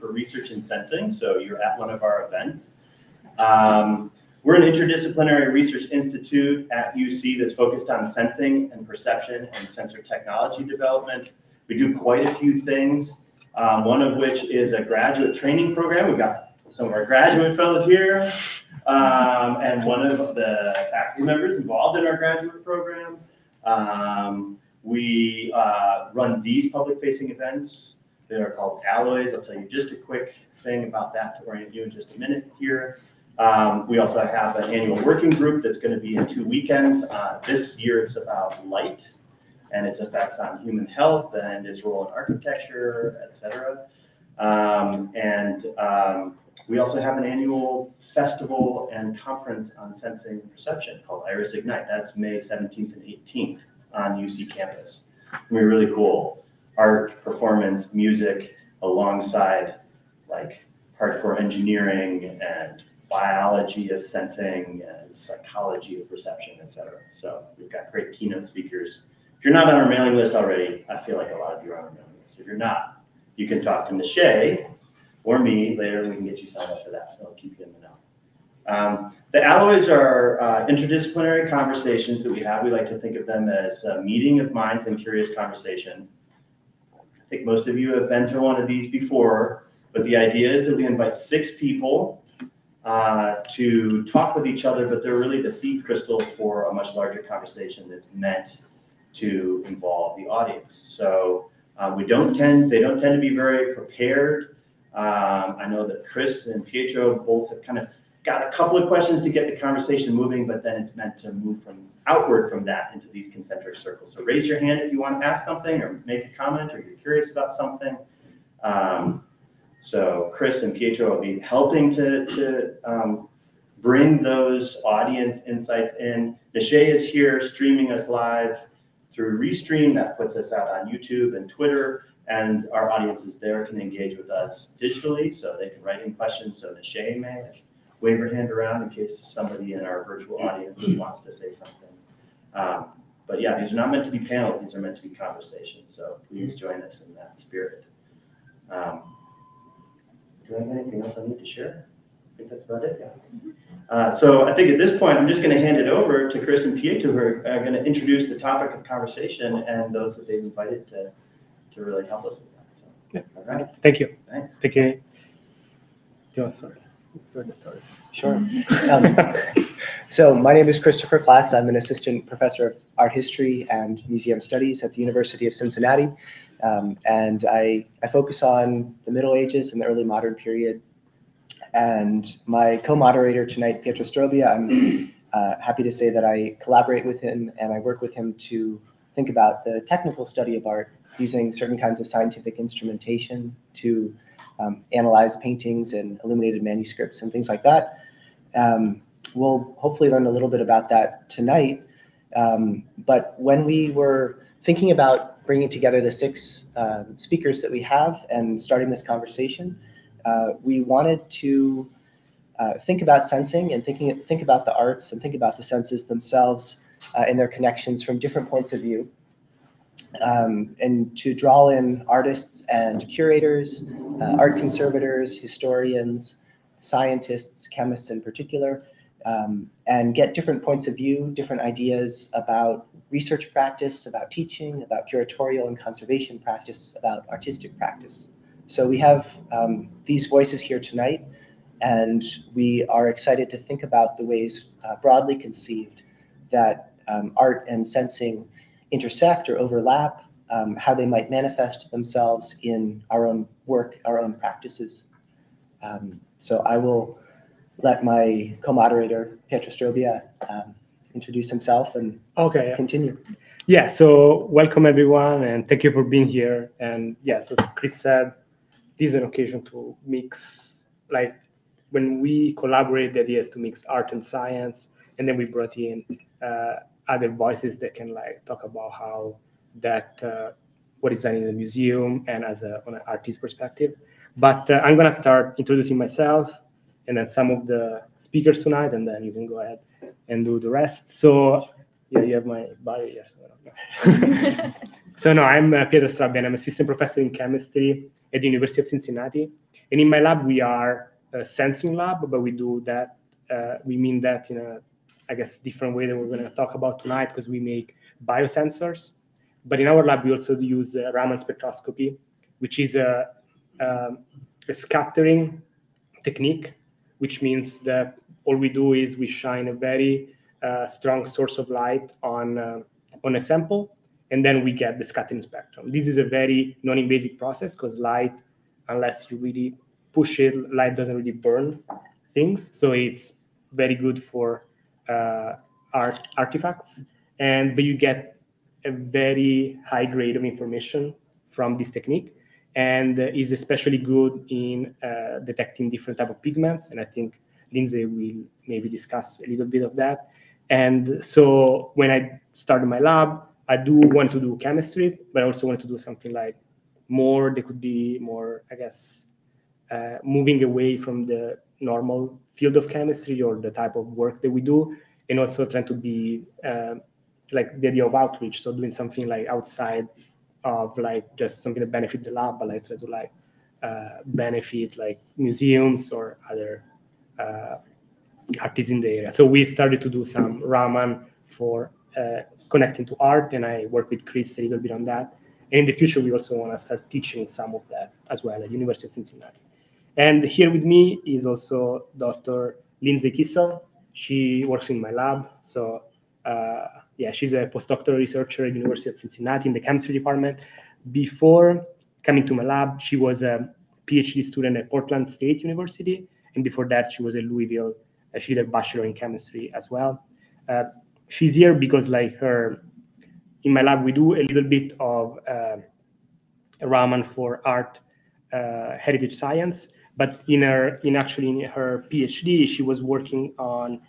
for research in sensing, so you're at one of our events. We're an interdisciplinary research institute at UC that's focused on sensing and perception and sensor technology development. We do quite a few things, one of which is a graduate training program. We've got some of our graduate fellows here, and one of the faculty members involved in our graduate program. We run these public-facing events. They are called alloys. I'll tell you just a quick thing about that to orient you in just a minute here. We also have an annual working group that's going to be in 2 weekends. This year it's about light and its effects on human health and its role in architecture, etc. We also have an annual festival and conference on sensing and perception called IRiS Ignite. That's May 17th and 18th on UC campus. We're really cool. Art, performance, music, alongside like hardcore engineering and biology of sensing and psychology of perception, etc. So we've got great keynote speakers. If you're not on our mailing list already, I feel like a lot of you are on our mailing list. If you're not, you can talk to Nishay or me later, and we can get you signed up for that. I'll keep you in the know. The alloys are interdisciplinary conversations that we have. We like to think of them as a meeting of minds and curious conversation. I think most of you have been to one of these before, but the idea is that we invite 6 people to talk with each other, but they're really the seed crystal for a much larger conversation that's meant to involve the audience. So they don't tend to be very prepared. I know that Chris and Pietro both have kind of got a couple of questions to get the conversation moving, but then it's meant to move outward from that into these concentric circles. So raise your hand if you want to ask something or make a comment or you're curious about something. So Chris and Pietro will be helping to bring those audience insights in. Nishay is here streaming us live through Restream. That puts us out on YouTube and Twitter. And our audiences there can engage with us digitally, so they can write in questions. So Nishay may wave her hand around in case somebody in our virtual audience wants to say something. But yeah, these are not meant to be panels. These are meant to be conversations. So please join us in that spirit. Do I have anything else I need to share? I think that's about it. Yeah. So I think at this point, I'm just going to hand it over to Chris and Pietro, who are going to introduce the topic of conversation and those that they've invited to really help us with that. So, yeah. All right. Thank you. Thanks. Thank you. Sorry. Sure. So my name is Christopher Platz. I'm an assistant professor of art history and museum studies at the University of Cincinnati. And I focus on the Middle Ages and the early modern period. And my co-moderator tonight, Pietro Strobia, I'm happy to say that I collaborate with him and I work with him to think about the technical study of art using certain kinds of scientific instrumentation to analyze paintings and illuminated manuscripts and things like that. We'll hopefully learn a little bit about that tonight. But when we were thinking about bringing together the 6 speakers that we have and starting this conversation, we wanted to think about sensing and think about the arts and think about the senses themselves and their connections from different points of view. And to draw in artists and curators, art conservators, historians, scientists, chemists in particular, and get different points of view, different ideas about research practice, about teaching, about curatorial and conservation practice, about artistic practice. So we have these voices here tonight, and we are excited to think about the ways broadly conceived that art and sensing intersect or overlap, how they might manifest themselves in our own work, our own practices. So I will let my co-moderator, Pietro Strobia, introduce himself and continue. Yeah, so welcome everyone, and thank you for being here. And yes, as Chris said, this is an occasion to mix, like when we collaborate, the idea is to mix art and science, and then we brought in other voices that can like talk about how that what is done in the museum and on an artist perspective. But I'm gonna start introducing myself and then some of the speakers tonight, and then you can go ahead and do the rest. So yeah, you have my bio here. So no, I'm Pietro Strobia, and I'm assistant professor in chemistry at the University of Cincinnati. And in my lab, we are a sensing lab, but we do that, we mean that in a, I guess, different way that we're going to talk about tonight, because we make biosensors. But in our lab, we also use Raman spectroscopy, which is a scattering technique, which means that all we do is we shine a very strong source of light on a sample, and then we get the scattering spectrum. This is a very non-invasive process, because light, unless you really push it, light doesn't really burn things. So it's very good for artifacts, but you get a very high grade of information from this technique, and is especially good in detecting different type of pigments. And I think Lindsay will maybe discuss a little bit of that. And so when I started my lab, I do want to do chemistry, but I also want to do something like more, they could be more, I guess, moving away from the normal field of chemistry or the type of work that we do, and also trying to be like the idea of outreach. So doing something like outside of like just something that benefit the lab, but like try to like benefit like museums or other artists in the area. So we started to do some Raman for connecting to art, and I work with Chris a little bit on that. And in the future, we also want to start teaching some of that as well at University of Cincinnati. And here with me is also Dr. Lindsay Kissel. She works in my lab. So yeah, she's a postdoctoral researcher at University of Cincinnati in the chemistry department. Before coming to my lab, she was a PhD student at Portland State University. And before that, she was at Louisville. She did a bachelor in chemistry as well. She's here because like in my lab, we do a little bit of Raman for art, heritage science. But in her PhD, she was working on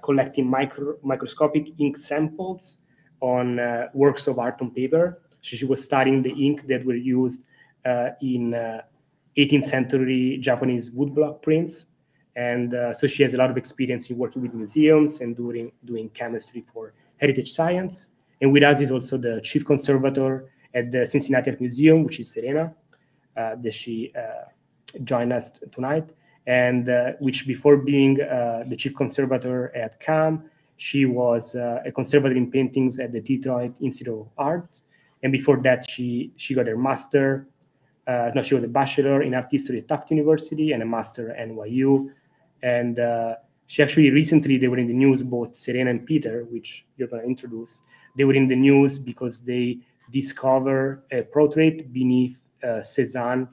collecting microscopic ink samples on works of art on paper. So she was studying the ink that were used in 18th century Japanese woodblock prints. And so she has a lot of experience in working with museums and doing chemistry for heritage science. And with us is also the chief conservator at the Cincinnati Art Museum, which is Serena, that she joined us tonight. And which before being the chief conservator at CAM, she was a conservator in paintings at the Detroit Institute of Art. And before that, she got her master, she got a bachelor in art history at Tufts University and a master at NYU. And she actually recently, they were in the news, both Serena and Peter, which you're going to introduce. They were in the news because they discovered a portrait beneath Cézanne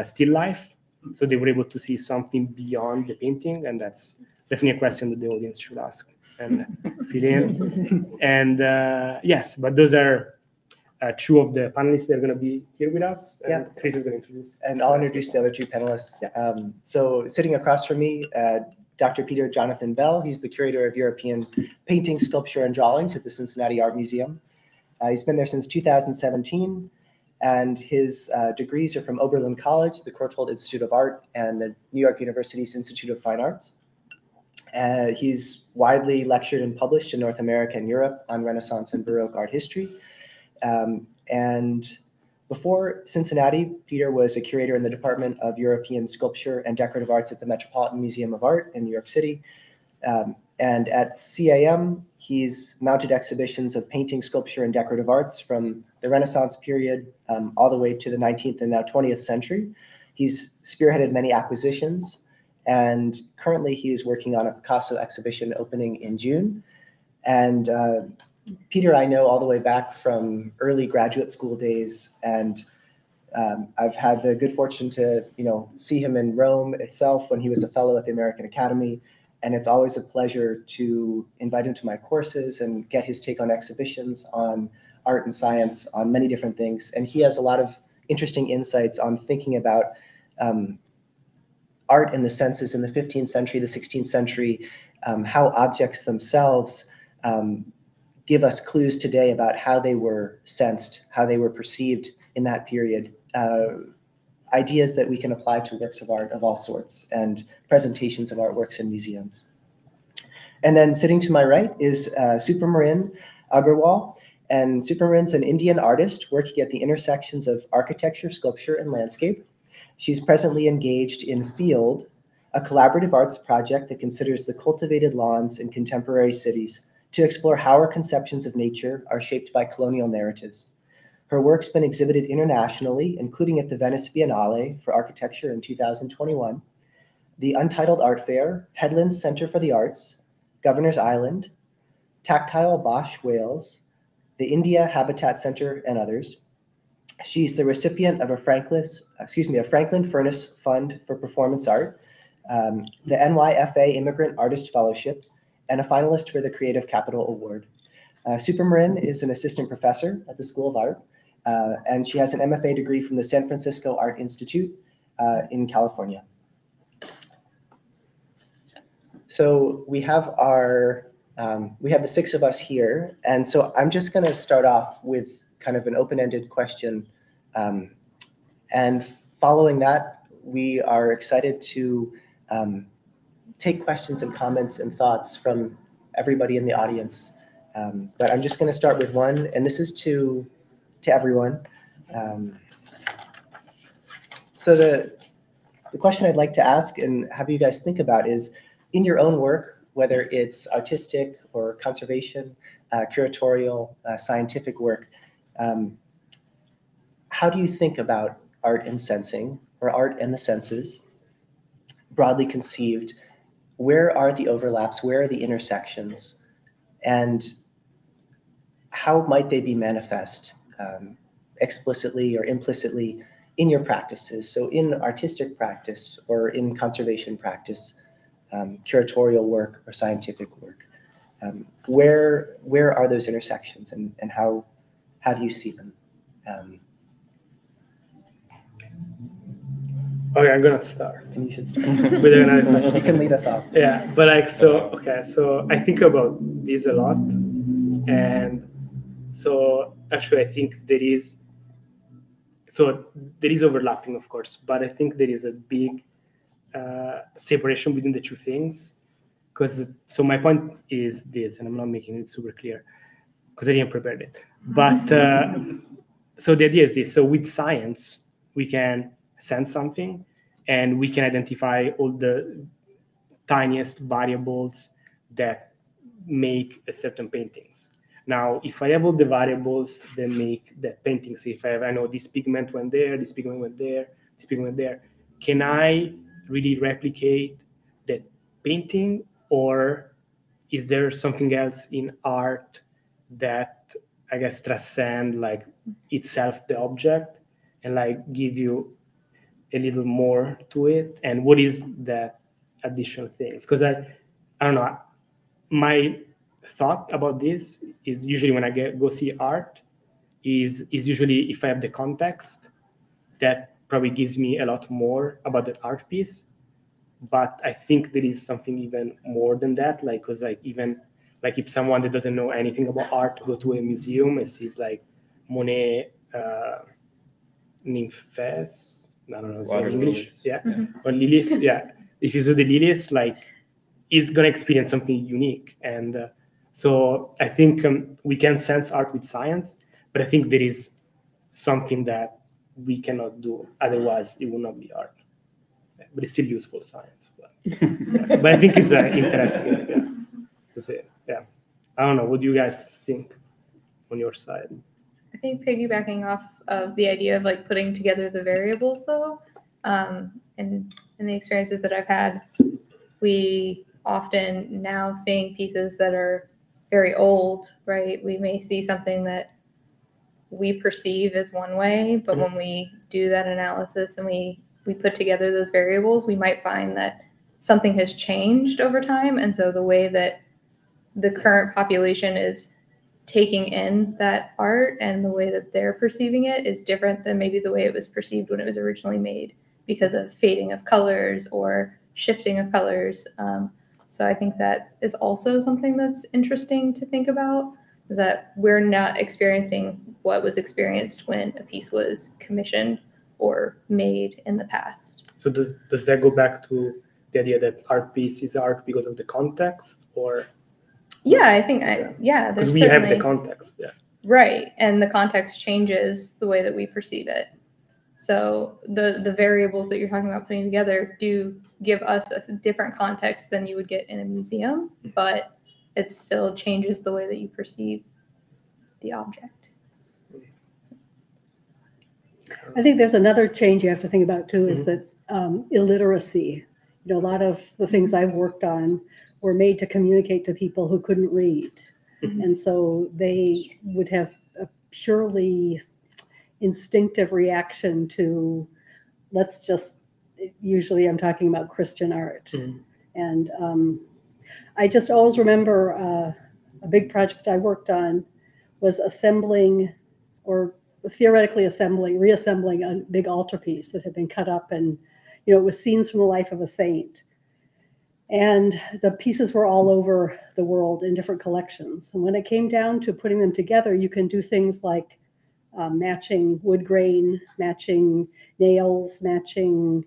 still life. So they were able to see something beyond the painting, and that's definitely a question that the audience should ask and fill in. And yes, but those are two of the panelists that are going to be here with us. And yeah. Chris is going to introduce. And I'll introduce the other two panelists. Yeah. So sitting across from me, Dr. Peter Jonathan Bell. He's the curator of European painting, sculpture, and drawings at the Cincinnati Art Museum. He's been there since 2017. And his degrees are from Oberlin College, the Courtauld Institute of Art, and the New York University's Institute of Fine Arts. He's widely lectured and published in North America and Europe on Renaissance and Baroque art history. And before Cincinnati, Peter was a curator in the Department of European Sculpture and Decorative Arts at the Metropolitan Museum of Art in New York City. And at CAM, he's mounted exhibitions of painting, sculpture, and decorative arts from the Renaissance period all the way to the 19th and now 20th century. He's spearheaded many acquisitions, and currently he is working on a Picasso exhibition opening in June. And Peter I know all the way back from early graduate school days, and I've had the good fortune to see him in Rome itself when he was a fellow at the American Academy. And it's always a pleasure to invite him to my courses and get his take on exhibitions, on art and science, on many different things. And he has a lot of interesting insights on thinking about art in the senses in the 15th century, the 16th century, how objects themselves give us clues today about how they were sensed, how they were perceived in that period. Ideas that we can apply to works of art of all sorts and presentations of artworks in museums. And then sitting to my right is Supramarin Agarwal, And Supermarin's an Indian artist working at the intersections of architecture, sculpture, and landscape. She's presently engaged in Field, a collaborative arts project that considers the cultivated lawns in contemporary cities to explore how our conceptions of nature are shaped by colonial narratives. Her work's been exhibited internationally, including at the Venice Biennale for Architecture in 2021, the Untitled Art Fair, Headlands Center for the Arts, Governor's Island, Tactile Bosch, Wales, the India Habitat Center, and others. She's the recipient of a Franklin Furnace Fund for Performance Art, the NYFA Immigrant Artist Fellowship, and a finalist for the Creative Capital Award. Supermarin is an assistant professor at the School of Art, and she has an MFA degree from the San Francisco Art Institute in California. So we have the six of us here, and so I'm just going to start off with kind of an open-ended question, and following that, we are excited to take questions and comments and thoughts from everybody in the audience. But I'm just going to start with one, and this is to everyone. So the question I'd like to ask and have you guys think about is, in your own work, whether it's artistic or conservation, curatorial, scientific work, how do you think about art and sensing, or art and the senses, broadly conceived? Where are the overlaps? Where are the intersections? And how might they be manifest explicitly or implicitly in your practices? So in artistic practice or in conservation practice, curatorial work or scientific work, where are those intersections, and how do you see them? Okay, I'm gonna start. And you should start. With another question. You can lead us off. Yeah, but so I think about this a lot, and so actually I think there is overlapping, of course, but I think there is a big separation between the two things, because so my point is this, and I'm not making it super clear because I didn't prepare it, but so the idea is this: so with science we can sense something and we can identify all the tiniest variables that make a certain paintings. Now, if I have all the variables that make that painting, so if I know this pigment went there, this pigment went there, this pigment went there, can I really replicate that painting, or is there something else in art that I guess transcend like itself, the object, and like give you a little more to it? And what is that additional things? Because I don't know, my thought about this is usually when I go see art is usually if I have the context, that probably gives me a lot more about that art piece. But I think there is something even more than that, like, because like even like if someone that doesn't know anything about art go to a museum and sees like Monet nymphes, I don't know, it's in English, lilies. Yeah, or lilies, yeah. If you see the lilies, like, is gonna experience something unique, and so I think we can sense art with science, but I think there is something that we cannot do, otherwise it will not be art. But it's still useful science. But, yeah. But I think it's interesting to say. Yeah, I don't know. What do you guys think on your side? I think piggybacking off of the idea of like putting together the variables, though, and in the experiences that I've had, we often now seeing pieces that are very old, right? We may see something that we perceive as one way, but when we do that analysis and we put together those variables, we might find that something has changed over time. And so the way that the current population is taking in that art and the way that they're perceiving it is different than maybe the way it was perceived when it was originally made, because of fading of colors or shifting of colors. So I think that is also something that's interesting to think about, is that we're not experiencing what was experienced when a piece was commissioned or made in the past. So does that go back to the idea that art piece is art because of the context, or? Yeah, I think, there's because we have the context, yeah. Right, and the context changes the way that we perceive it. So the variables that you're talking about putting together do give us a different context than you would get in a museum, but it still changes the way that you perceive the object. I think there's another change you have to think about too, is that illiteracy. A lot of the things I've worked on were made to communicate to people who couldn't read. And so they would have a purely instinctive reaction to, usually I'm talking about Christian art. And I just always remember a big project I worked on was assembling, or theoretically reassembling a big altarpiece that had been cut up, and it was scenes from the life of a saint. And the pieces were all over the world in different collections. And when it came down to putting them together, you can do things like matching wood grain, matching nails, matching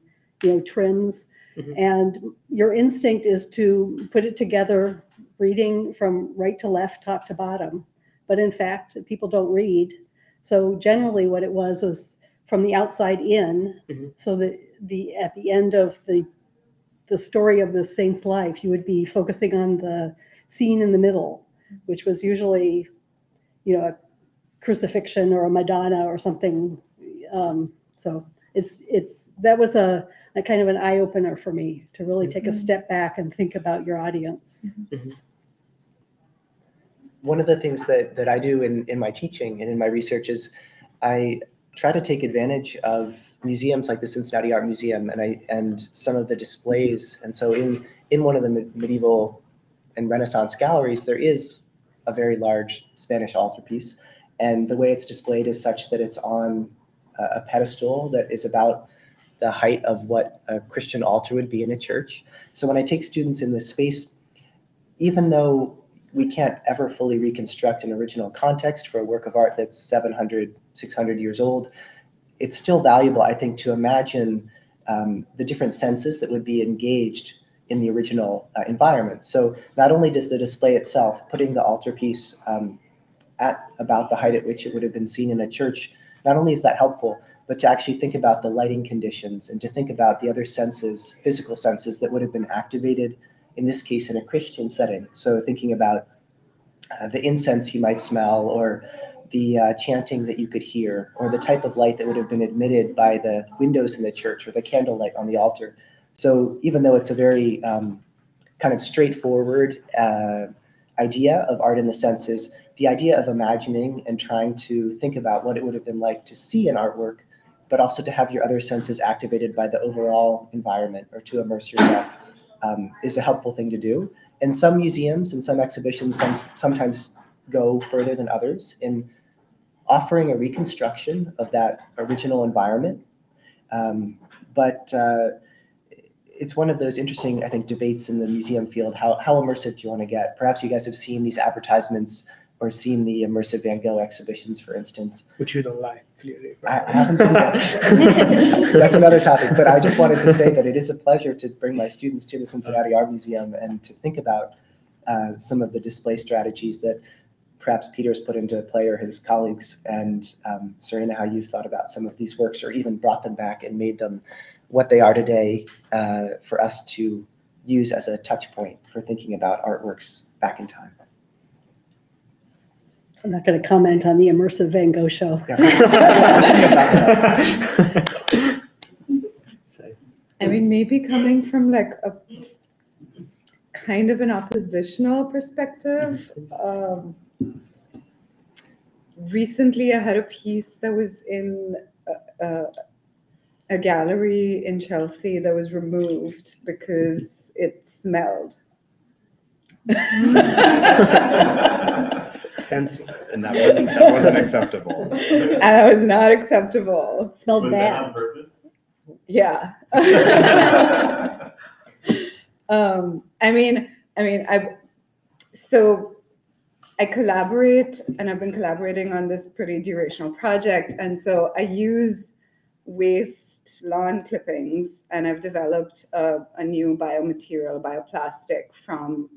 trims. And your instinct is to put it together, reading from right to left, top to bottom. But in fact, people don't read. So generally what it was from the outside in, so that at the end of the story of the saint's life, you would be focusing on the scene in the middle, which was usually, a crucifixion or a Madonna or something. So that was a kind of an eye opener for me, to really take a step back and think about your audience. One of the things that I do in my teaching and in my research is I try to take advantage of museums like the Cincinnati Art Museum and some of the displays. And so in one of the medieval and Renaissance galleries, there is a very large Spanish altarpiece. And the way it's displayed is such that it's on a pedestal that is about the height of what a Christian altar would be in a church. So when I take students in this space, even though we can't ever fully reconstruct an original context for a work of art that's 700, 600 years old, it's still valuable, I think, to imagine the different senses that would be engaged in the original environment. So not only does the display itself, putting the altarpiece at about the height at which it would have been seen in a church, not only is that helpful, but to actually think about the lighting conditions and to think about the other senses, physical senses that would have been activated, in this case, in a Christian setting. So thinking about the incense you might smell, or the chanting that you could hear, or the type of light that would have been admitted by the windows in the church, or the candlelight on the altar. So even though it's a very kind of straightforward idea of art in the senses, the idea of imagining and trying to think about what it would have been like to see an artwork, but also to have your other senses activated by the overall environment, or to immerse yourself, is a helpful thing to do. And some museums and some exhibitions sometimes go further than others in offering a reconstruction of that original environment. But it's one of those interesting, I think, debates in the museum field. How immersive do you want to get? Perhaps you guys have seen these advertisements or seen the immersive Van Gogh exhibitions, for instance. Which you don't like, clearly. I haven't been there. That's another topic. But I just wanted to say that it is a pleasure to bring my students to the Cincinnati Art Museum and to think about some of the display strategies that perhaps Peter's put into play, or his colleagues. And Serena, how you've thought about some of these works, or even brought them back and made them what they are today for us to use as a touch point for thinking about artworks back in time. I'm not going to comment on the immersive Van Gogh show. I mean, maybe coming from like a kind of an oppositional perspective. Recently, I had a piece that was in a gallery in Chelsea that was removed because it smelled. Sensory. And that wasn't acceptable. And that was not acceptable. It smelled Was bad. that on purpose? Yeah. I collaborate, and I've been collaborating on this pretty durational project. And so I use waste lawn clippings, and I've developed a new biomaterial, bioplastic from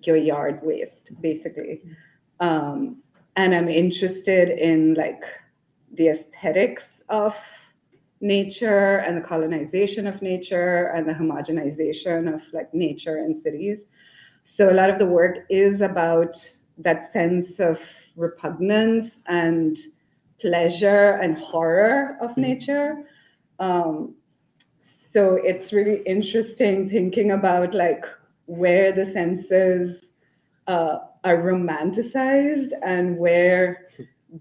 your yard waste, basically. And I'm interested in like the aesthetics of nature and the colonization of nature and the homogenization of like nature in cities. So a lot of the work is about that sense of repugnance and pleasure and horror of nature. So it's really interesting thinking about like where the senses are romanticized and where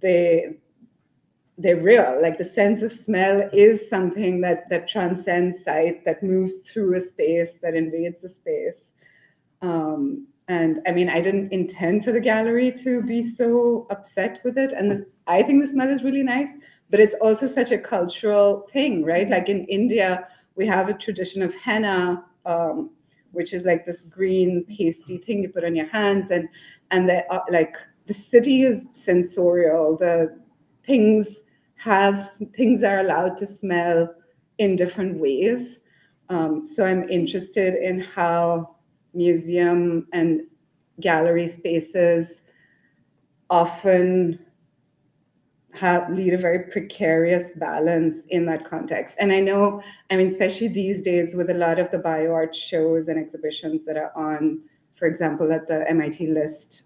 they're real. Like the sense of smell is something that transcends sight, that moves through a space, that invades a space. And I mean, I didn't intend for the gallery to be so upset with it. And I think the smell is really nice, but it's also such a cultural thing, right? Like in India, we have a tradition of henna, which is like this green pasty thing you put on your hands, and like the city is sensorial. The things are allowed to smell in different ways. So I'm interested in how museum and gallery spaces often lead a very precarious balance in that context. And I know, I mean, especially these days with a lot of the bioart shows and exhibitions that are on, for example, at the MIT List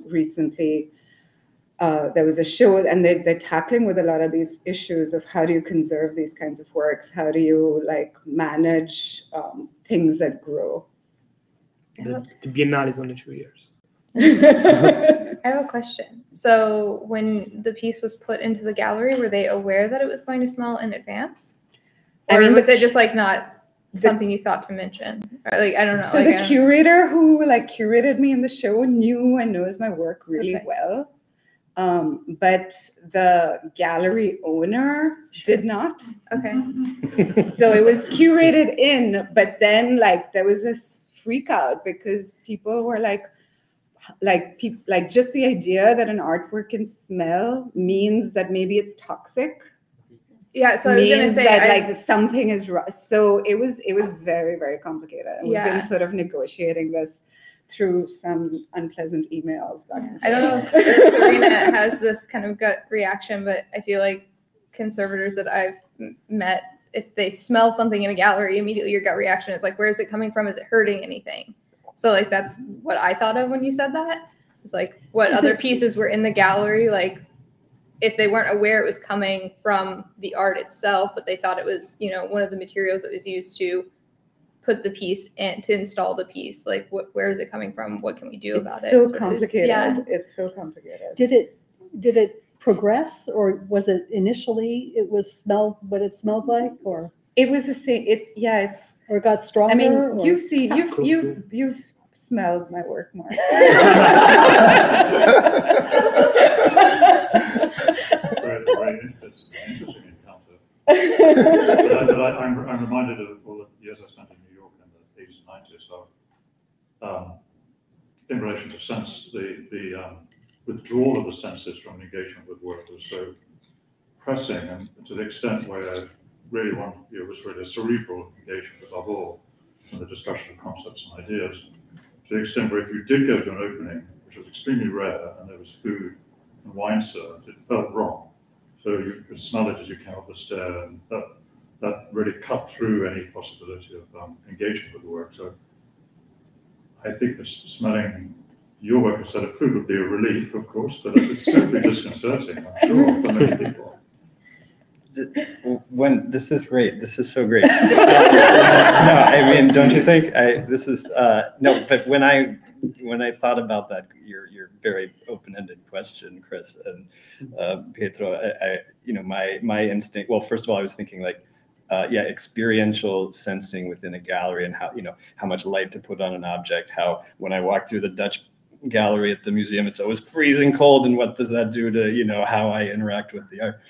recently, there was a show, and they're tackling with a lot of these issues of how do you conserve these kinds of works? How do you like manage things that grow? The Biennale is only 2 years. I have a question. So when the piece was put into the gallery, were they aware that it was going to smell in advance? Or was it just like not something you thought to mention? Or like, I don't know. So like, the curator who like curated me in the show knew and knows my work really well. But the gallery owner did not. Okay. So it was curated in, but then like there was this freak out because people were like just the idea that an artwork can smell means that maybe it's toxic. Yeah, so I was gonna say that like something is wrong. So it was very, very complicated. And we've been sort of negotiating this through some unpleasant emails back and forth. I don't know if Serena has this kind of gut reaction, but I feel like conservators that I've met, if they smell something in a gallery, immediately your gut reaction is like, where is it coming from? Is it hurting anything? So like that's what I thought of when you said that. It's like what other pieces were in the gallery, like if they weren't aware it was coming from the art itself, but they thought it was, you know, one of the materials that was used to put the piece in, to install the piece. Like where is it coming from? What can we do about it? So complicated. Yeah. It's so complicated. Did it progress, or was it initially it was smelled what it smelled like, or it was the same? It's or it got stronger? I mean, or? you've smelled my work, Mark. Very interesting encounter. But I'm reminded of all the years I spent in New York in the 80s and 90s. In relation to sense, the withdrawal of the senses from engagement with work was so pressing, and to the extent where really it was really a cerebral engagement above all, in the discussion of concepts and ideas. To the extent where if you did go to an opening, which was extremely rare, and there was food and wine served, it felt wrong. So you could smell it as you came up the stair, and that really cut through any possibility of engagement with the work. So I think that smelling your work instead of food would be a relief, of course, but it's still be disconcerting, I'm sure, for many people. When this is great, this is so great. No, I mean, don't you think? No, but when I thought about that, your very open-ended question, Chris and Pietro, my instinct. Well, first of all, I was thinking like, experiential sensing within a gallery, and how much light to put on an object. How when I walk through the Dutch gallery at the museum, it's always freezing cold, and what does that do to how I interact with the art?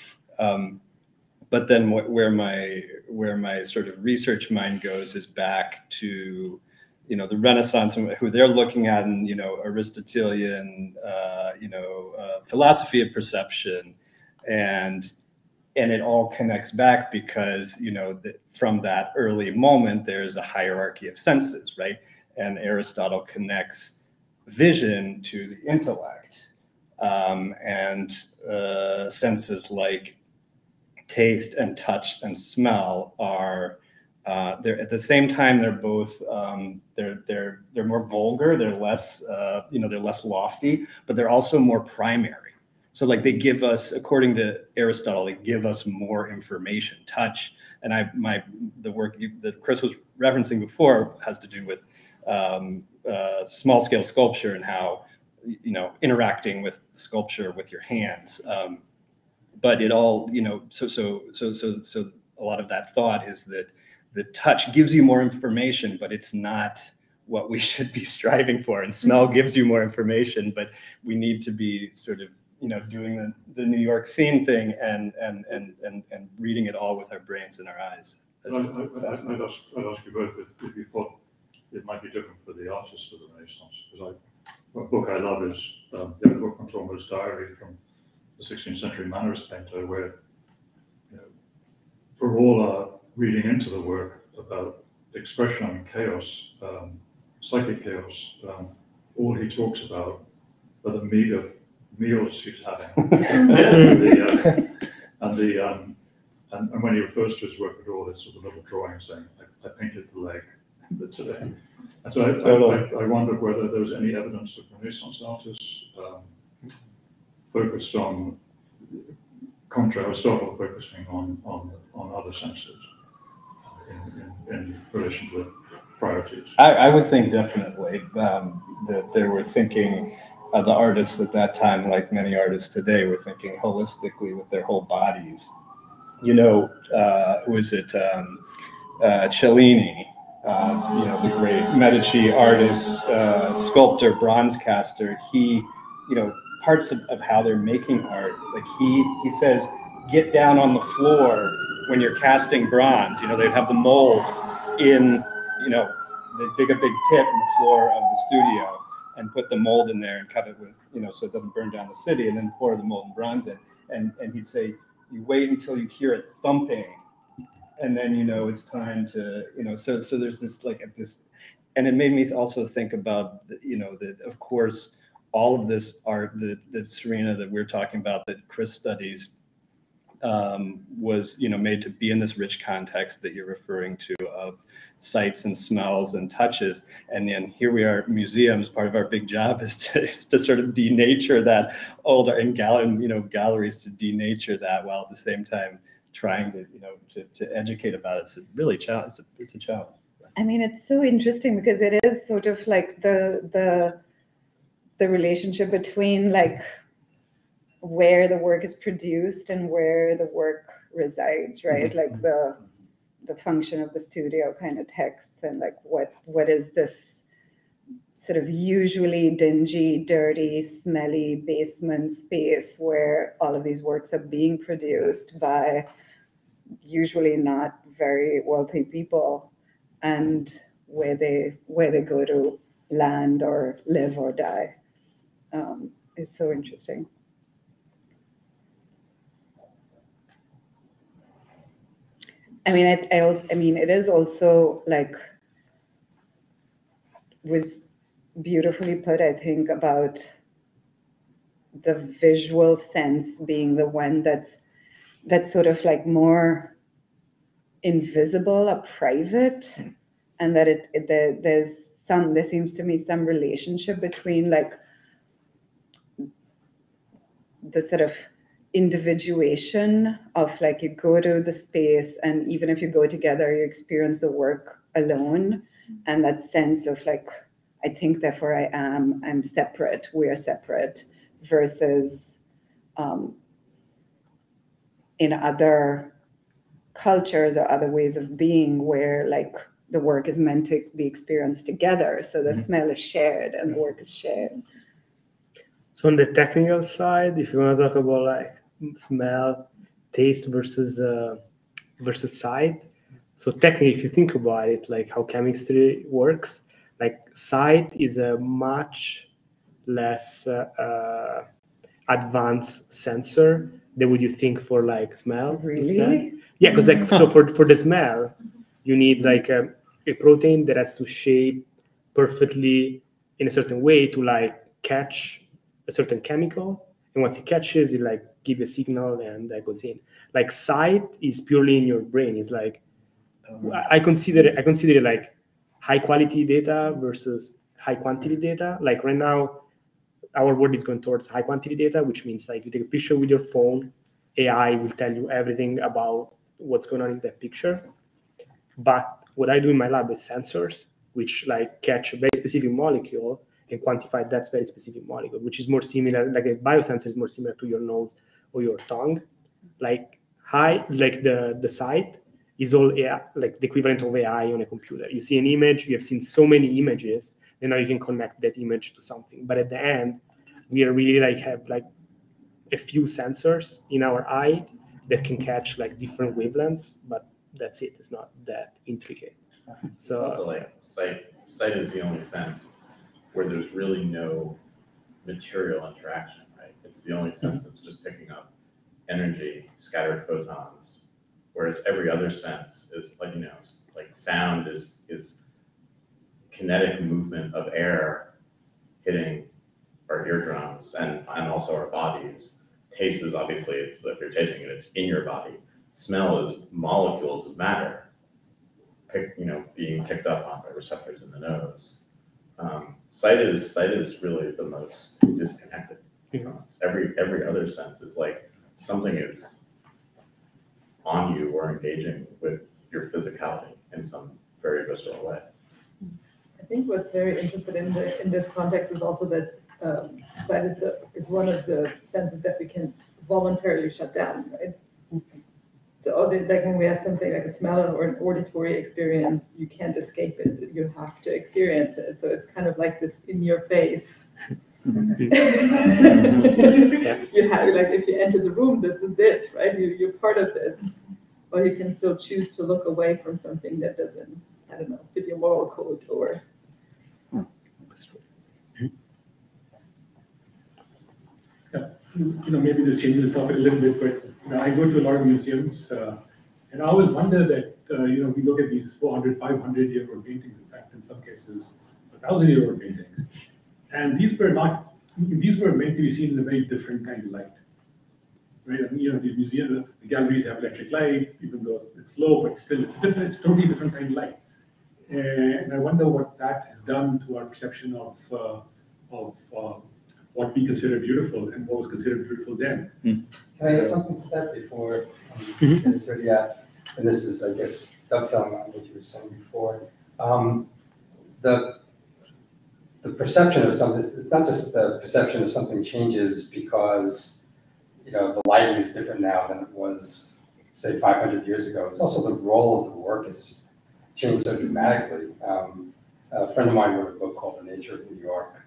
But then where my sort of research mind goes is back to, the Renaissance and who they're looking at, and, Aristotelian, philosophy of perception, and it all connects back because, from that early moment, there's a hierarchy of senses, right? And Aristotle connects vision to the intellect. and senses like taste and touch and smell are they're at the same time they're both they're more vulgar, they're less they're less lofty, but they're also more primary. So like they give us, according to Aristotle, they give us more information. Touch, and the work that Chris was referencing before has to do with small scale sculpture and how interacting with sculpture with your hands. But it all so a lot of that thought is that the touch gives you more information, but it's not what we should be striving for. And smell gives you more information, but we need to be sort of doing the New York scene thing and reading it all with our brains and our eyes. I'd ask you both if you thought it might be different for the artists of the Renaissance, because one book I love is Evoke Diary from the 16th century Mannerist painter, where for all our reading into the work about expression and chaos, psychic chaos, all he talks about are the meat of meals he's having, and when he refers to his work at all, it's sort of a little drawing saying, "I painted the leg today." And so I wondered whether there was any evidence of Renaissance artists focused on Aristotle focusing on other senses in relation to priorities. I would think definitely that they were thinking, the artists at that time, like many artists today, were thinking holistically with their whole bodies. Who is it? Cellini, the great Medici artist, sculptor, bronze caster. He, parts of how they're making art, like he says, get down on the floor when you're casting bronze. They'd have the mold in, they dig a big pit in the floor of the studio and put the mold in there and cover it with, so it doesn't burn down the city, and then pour the molten bronze in. And he'd say, you wait until you hear it thumping, and then it's time to, so there's this this, and it made me also think about that of course all of this art that Serena, that we're talking about, that Chris studies, was made to be in this rich context that you're referring to of sights and smells and touches. And then here we are, museums, part of our big job is to sort of denature that older, and galleries to denature that, while at the same time trying to educate about it. It's really it's a challenge. I mean, it's so interesting because it is sort of like the relationship between like where the work is produced and where the work resides, right? Like the function of the studio kind of texts, and like what is this sort of usually dingy, dirty, smelly basement space where all of these works are being produced by usually not very wealthy people, and where they go to land or live or die. It's so interesting. I mean, it is also like was beautifully put, I think, about the visual sense being the one that's sort of like more invisible or private, and that there seems to me some relationship between like the sort of individuation of like you go to the space, and even if you go together, you experience the work alone, and that sense of like, I think, therefore I'm separate, we are separate, versus in other cultures or other ways of being where like the work is meant to be experienced together, so the smell is shared and the work is shared. So on the technical side, if you want to talk about like smell, taste versus sight. So technically, if you think about it, like how chemistry works, like sight is a much less advanced sensor than would you think for like smell. Really? Instead. Yeah, because like so for the smell, you need like a protein that has to shape perfectly in a certain way to like catch a certain chemical And once it catches, it like give a signal and that goes in. Like sight is purely in your brain. It's like I consider it like high quality data versus high quantity data. Like right now, our world is going towards high quantity data, which means like you take a picture with your phone, AI will tell you everything about what's going on in that picture. But what I do in my lab is sensors, which like catch a very specific molecule and quantify that very specific molecule, which is more similar, like a biosensor is more similar to your nose or your tongue. Like the sight is all AI, like the equivalent of AI on a computer. You see an image, you have seen so many images, and now you can connect that image to something. But at the end, we are really like have like a few sensors in our eye that can catch like different wavelengths, but that's it. It's not that intricate. So it's also like sight is the only sense where there's really no material interaction, right? It's the only sense that's just picking up energy, scattered photons, whereas every other sense is like, you know, like sound is kinetic movement of air hitting our eardrums and also our bodies. Taste is obviously, it's if you're tasting it, it's in your body. Smell is molecules of matter, being picked up on by receptors in the nose. Sight is really the most disconnected. Every other sense is like something is on you or engaging with your physicality in some very visceral way. I think what's very interesting in this context is also that sight is one of the senses that we can voluntarily shut down, right? So like when we have something like a smell or an auditory experience, you can't escape it. You have to experience it. So it's kind of like this in your face. You have, like, if you enter the room, this is it, right? You're part of this. Or you can still choose to look away from something that doesn't, I don't know, fit your moral code or. Yeah, maybe this changes the topic a little bit, but I go to a lot of museums, and I always wonder that we look at these 400, 500-year-old paintings. In fact, in some cases, 1,000-year-old paintings, and these were meant to be seen in a very different kind of light, right? I mean, the museum, the galleries have electric light, even though it's low, but still it's totally different kind of light, and I wonder what that has done to our perception of what we consider beautiful and what was considered beautiful then. Can I add something to that before we get into it? Yeah, and this is, I guess, dovetailing on what you were saying before. The perception of something, it's not just the perception of something changes because, the lighting is different now than it was, say, 500 years ago. It's also the role of the work has changed so dramatically. A friend of mine wrote a book called The Nature of New York.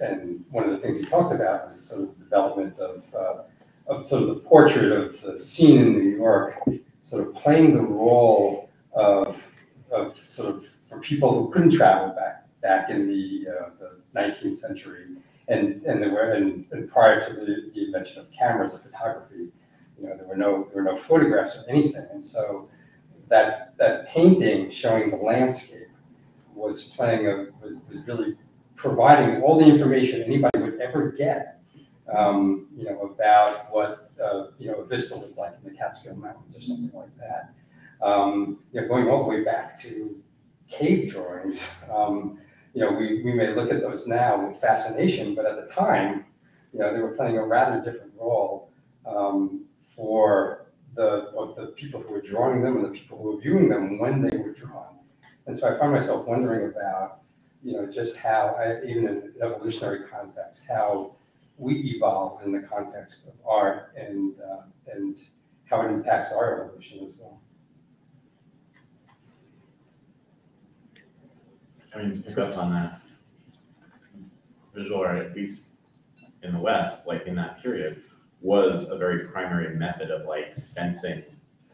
And one of the things he talked about was sort of the development of sort of the portrait of the scene in New York, sort of playing the role of sort of for people who couldn't travel back in the 19th century, and prior to the invention of cameras or photography, there were no photographs or anything, and so that painting showing the landscape was really providing all the information anybody would ever get, about what a vista looked like in the Catskill Mountains or something like that. Going all the way back to cave drawings. We may look at those now with fascination, but at the time, they were playing a rather different role for the people who were drawing them and the people who were viewing them when they were drawn. And so I find myself wondering about just how, even in an evolutionary context, how we evolve in the context of art and how it impacts our evolution as well. I mean, to pick up on that, visual art, at least in the West, like in that period, was a very primary method of like sensing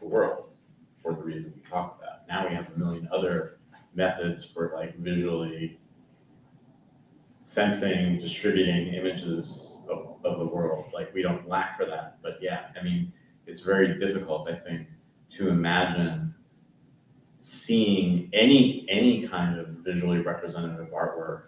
the world for the reason we talked about. Now we have a million other methods for like visually sensing, distributing images of the world. Like we don't lack for that, but yeah, I mean, it's very difficult, I think, to imagine seeing any kind of visually representative artwork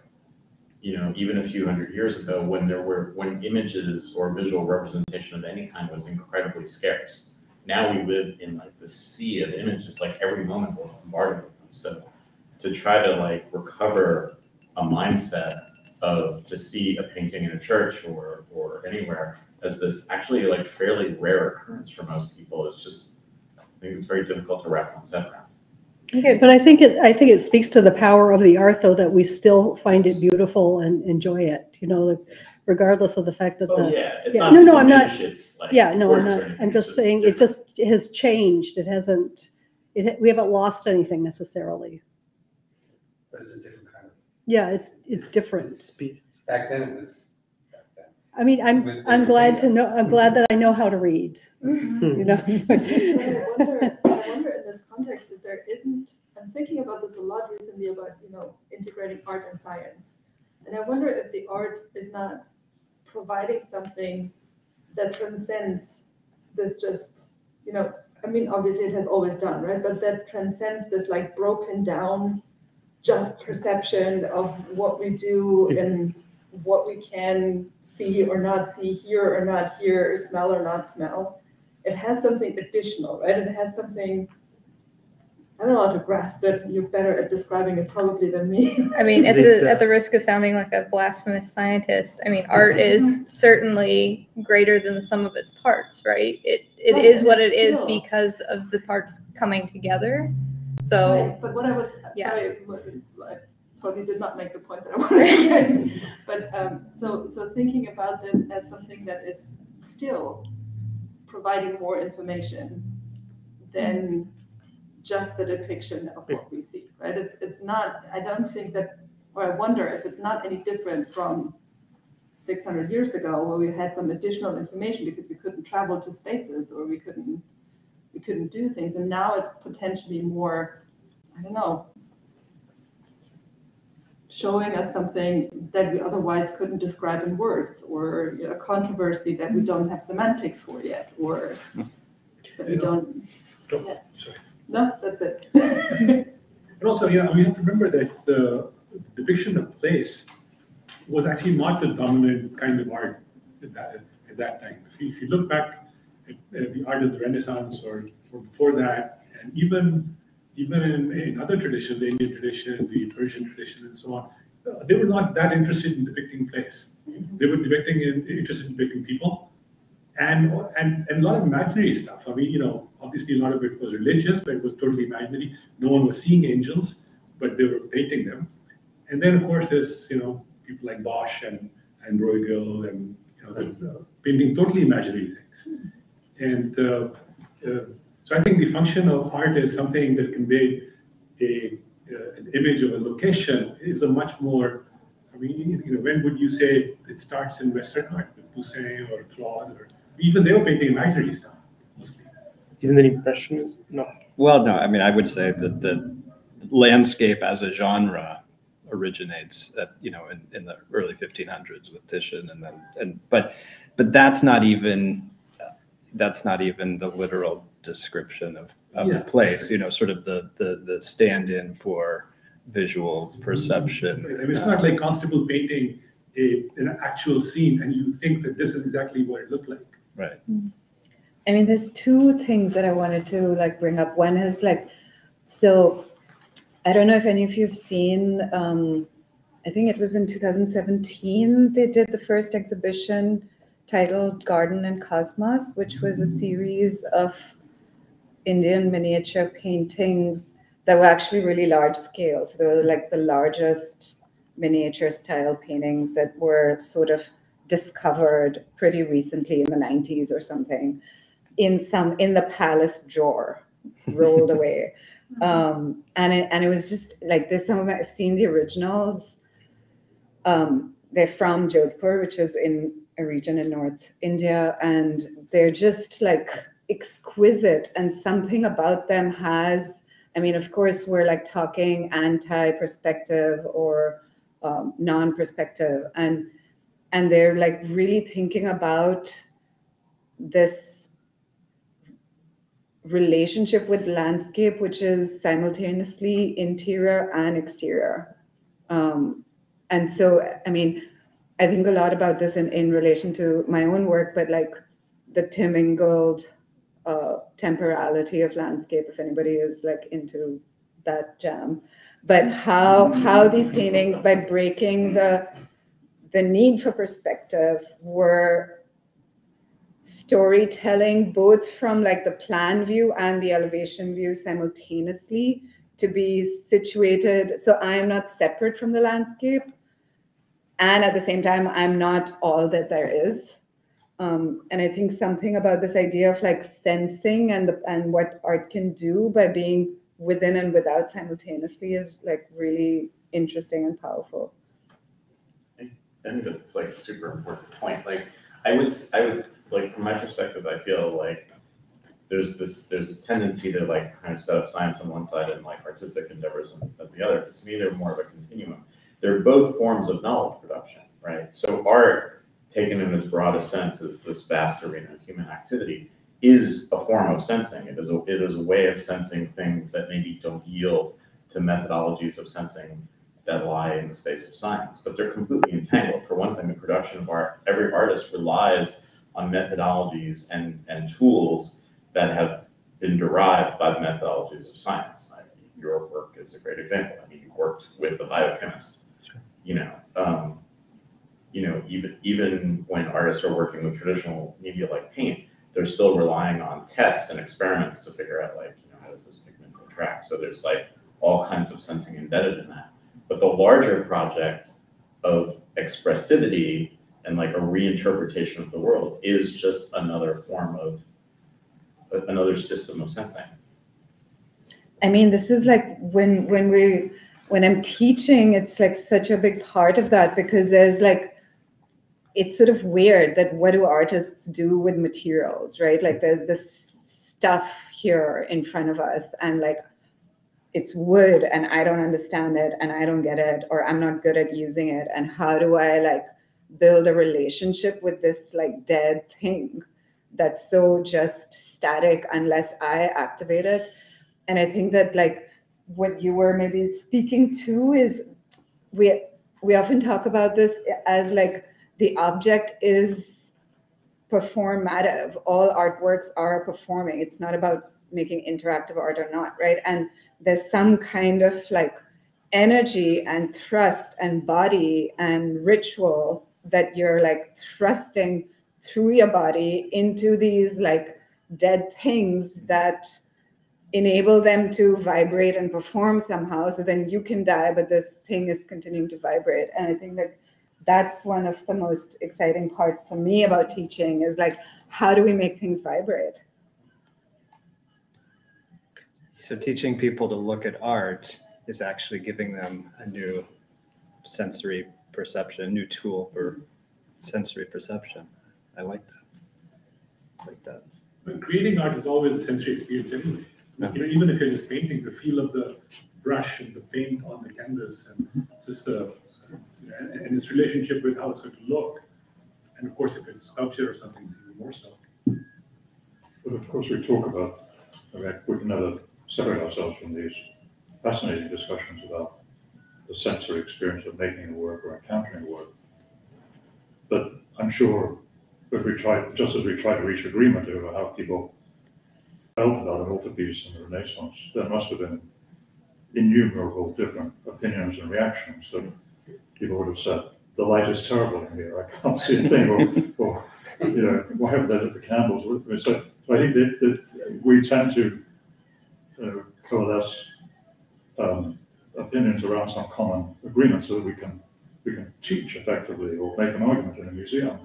even a few hundred years ago when images or visual representation of any kind was incredibly scarce. Now we live in like the sea of images, like every moment we're bombarded with them. So to try to like recover a mindset of to see a painting in a church or anywhere as this actually like fairly rare occurrence for most people, it's just, I think it's very difficult to wrap one's head around. Okay. But I think it speaks to the power of the art, though, that we still find it beautiful and enjoy it. Regardless of the fact that It's yeah, not no, I'm not. it's like Yeah, no, I'm words or not. anything, I'm it's just saying it just has changed. It hasn't. We haven't lost anything necessarily. But it's a different kind of. Yeah, it's different. Back then it was. I mean, I'm glad to know. I'm glad that I know how to read. I wonder in this context if there isn't. I'm thinking about this a lot recently about integrating art and science, and I wonder if the art is not providing something that transcends this. Just I mean, obviously it has always done, right? But that transcends this like broken down, just perception of what we do and what we can see or not see, hear or not hear, or smell or not smell. It has something additional, right? It has something, I don't know how to grasp it. You're better at describing it probably than me. I mean, at the risk of sounding like a blasphemous scientist, I mean, art is certainly greater than the sum of its parts, right? It Right, is and what it's it is still- because of the parts coming together. So, Right, but what I was, Yeah. sorry, I totally did not make the point that I wanted to make. But so thinking about this as something that is still providing more information than just the depiction of what we see, right? It's not, I don't think that, or I wonder if it's not any different from 600 years ago where we had some additional information because we couldn't travel to spaces or we couldn't do things. And now it's potentially more, I don't know, showing us something that we otherwise couldn't describe in words, or a controversy that we don't have semantics for yet, or that we don't. Yeah. Sorry. No, that's it. And also, we have to remember that the depiction of place was actually not the dominant kind of art at that time. If you look back at the art of the Renaissance or before that, and even in other traditions, the Indian tradition, the Persian tradition, and so on, they were not that interested in depicting place. They were interested in depicting people, and a lot of imaginary stuff. I mean, obviously a lot of it was religious, but it was totally imaginary. No one was seeing angels, but they were painting them. And then, of course, there's people like Bosch and Bruegel and painting totally imaginary things. And so I think the function of art is something that convey an image of a location is a much more, I mean, when would you say it starts in Western art, with Poussin or Claude, or even they were painting imaginary stuff mostly. Isn't it impressionism? No. Well, no, I mean, I would say that the landscape as a genre originates at, in the early 1500s with Titian, but that's not even the literal description of place, sort of the stand-in for visual perception. Right. I mean, it's not like Constable painting an actual scene and you think that this is exactly what it looked like. Right. I mean, there's two things that I wanted to bring up. One is so I don't know if any of you have seen, I think it was in 2017, they did the first exhibition titled Garden and Cosmos, which was a series of Indian miniature paintings that were actually really large scale. So they were the largest miniature style paintings that were sort of discovered pretty recently in the 90s or something in the palace drawer, rolled away. And it was just there's some of them, I've seen the originals. They're from Jodhpur, which is in a region in North India, and they're just exquisite, and something about them has, I mean, of course, we're talking anti-perspective or non-perspective, and they're really thinking about this relationship with landscape, which is simultaneously interior and exterior. And so, I mean, I think a lot about this in relation to my own work, but like the timmingled temporality of landscape, if anybody is like into that jam. But how these paintings, by breaking the need for perspective, were storytelling both from like the plan view and the elevation view simultaneously, to be situated so I'm not separate from the landscape, and at the same time I'm not all that there is. And I think something about this idea of like sensing and what art can do by being within and without simultaneously is like really interesting and powerful. I think that's like a super important point. Like I would like, from my perspective, I feel like there's this tendency to like kind of set up science on one side and like artistic endeavors on the other. To me, they're more of a continuum. They're both forms of knowledge production, right? So art, taken in its broadest sense as this vast arena of human activity, is a form of sensing. It is a way of sensing things that maybe don't yield to methodologies of sensing that lie in the space of science, but they're completely entangled. For one thing, the production of art, every artist relies on methodologies and tools that have been derived by the methodologies of science. Your work is a great example. I mean, you worked with the biochemist. Sure. Even when artists are working with traditional media like paint, they're still relying on tests and experiments to figure out, like, how does this pigment interact? So there's like all kinds of sensing embedded in that. But the larger project of expressivity and like a reinterpretation of the world is just another form of another system of sensing. I mean, this is like when I'm teaching, it's like such a big part of that, because there's like, it's sort of weird that what do artists do with materials, right? Like there's this stuff here in front of us and like it's wood and I don't understand it and I don't get it, or I'm not good at using it. And how do I like build a relationship with this like dead thing that's so just static unless I activate it? And I think that like what you were maybe speaking to is we often talk about this as like the object is performative. All artworks are performing. It's not about making interactive art or not, right? And there's some kind of like energy and thrust and body and ritual that you're like thrusting through your body into these like dead things that enable them to vibrate and perform somehow. So then you can die, but this thing is continuing to vibrate. And I think that that's one of the most exciting parts for me about teaching, is like, how do we make things vibrate? So teaching people to look at art is actually giving them a new sensory perception, a new tool for sensory perception. I like that. But creating art is always a sensory experience anyway. Even if you're just painting, the feel of the brush and the paint on the canvas, and just and its relationship with how it's going to look. And of course, if it's sculpture or something, it's even more so. But of course, we talk about, we can never separate ourselves from these fascinating discussions about the sensory experience of making a work or encountering a work. But I'm sure if we try, just as we try to reach agreement over how people felt about an altarpiece in the Renaissance, there must have been innumerable different opinions and reactions that people would have said, the light is terrible in here, I can't see a thing, or why haven't they lit the candles? So I think that we tend to coalesce opinions around some common agreement so that we can teach effectively or make an argument in a museum,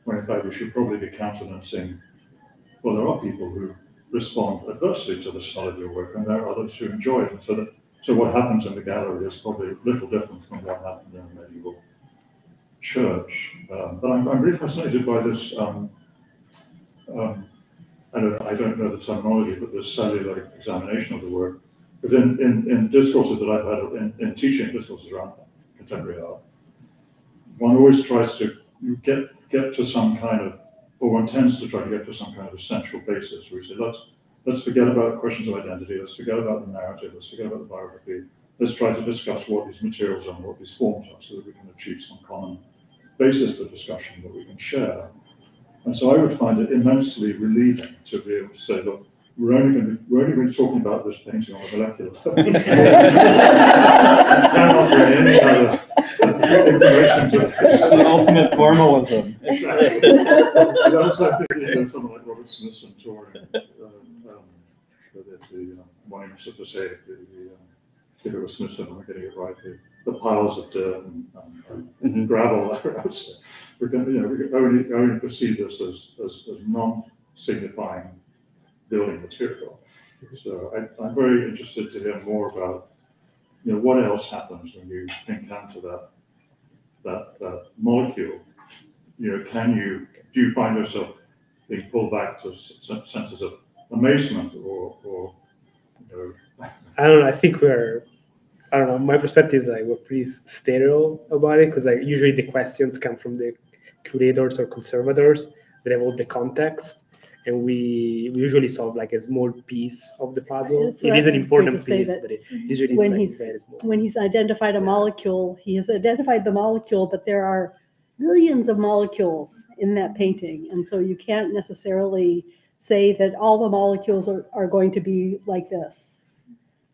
when in fact we should probably be countenancing, well, there are people who respond adversely to the style of your work, and there are others who enjoy it. And so what happens in the gallery is probably a little different from what happened in a medieval church. But I'm really fascinated by this, I don't know the terminology, but this cellular examination of the work. Because in discourses that I've had, in teaching discourses around contemporary art, one always tries to get to some kind of, or one tends to try to get to some kind of essential basis, where we say, let's forget about questions of identity, let's forget about the narrative, let's forget about the biography, let's try to discuss what these materials are and what these forms are so that we can achieve some common basis for discussion that we can share. And so I would find it immensely relieving to be able to say, look, we're only going to be talking about this painting on a molecular level. We cannot bring any other information to this. The ultimate formalism. Exactly. I was thinking of someone like Robert Smith's and Turing, wanting to sort of say, if it was Smithson, I'm getting it right, the piles of dirt and gravel that are outside. We only perceive this as non-signifying building material. So I'm very interested to hear more about, what else happens when you encounter that molecule. Do you find yourself being pulled back to senses of amazement or I don't know. I think my perspective is we're pretty sterile about it, because usually the questions come from the curators or conservators that have all the context, and we usually solve a small piece of the puzzle. It is an important piece, but it usually is very small. When he's identified a molecule, he has identified the molecule, but there are millions of molecules in that painting, and so you can't necessarily say that all the molecules are going to be like this.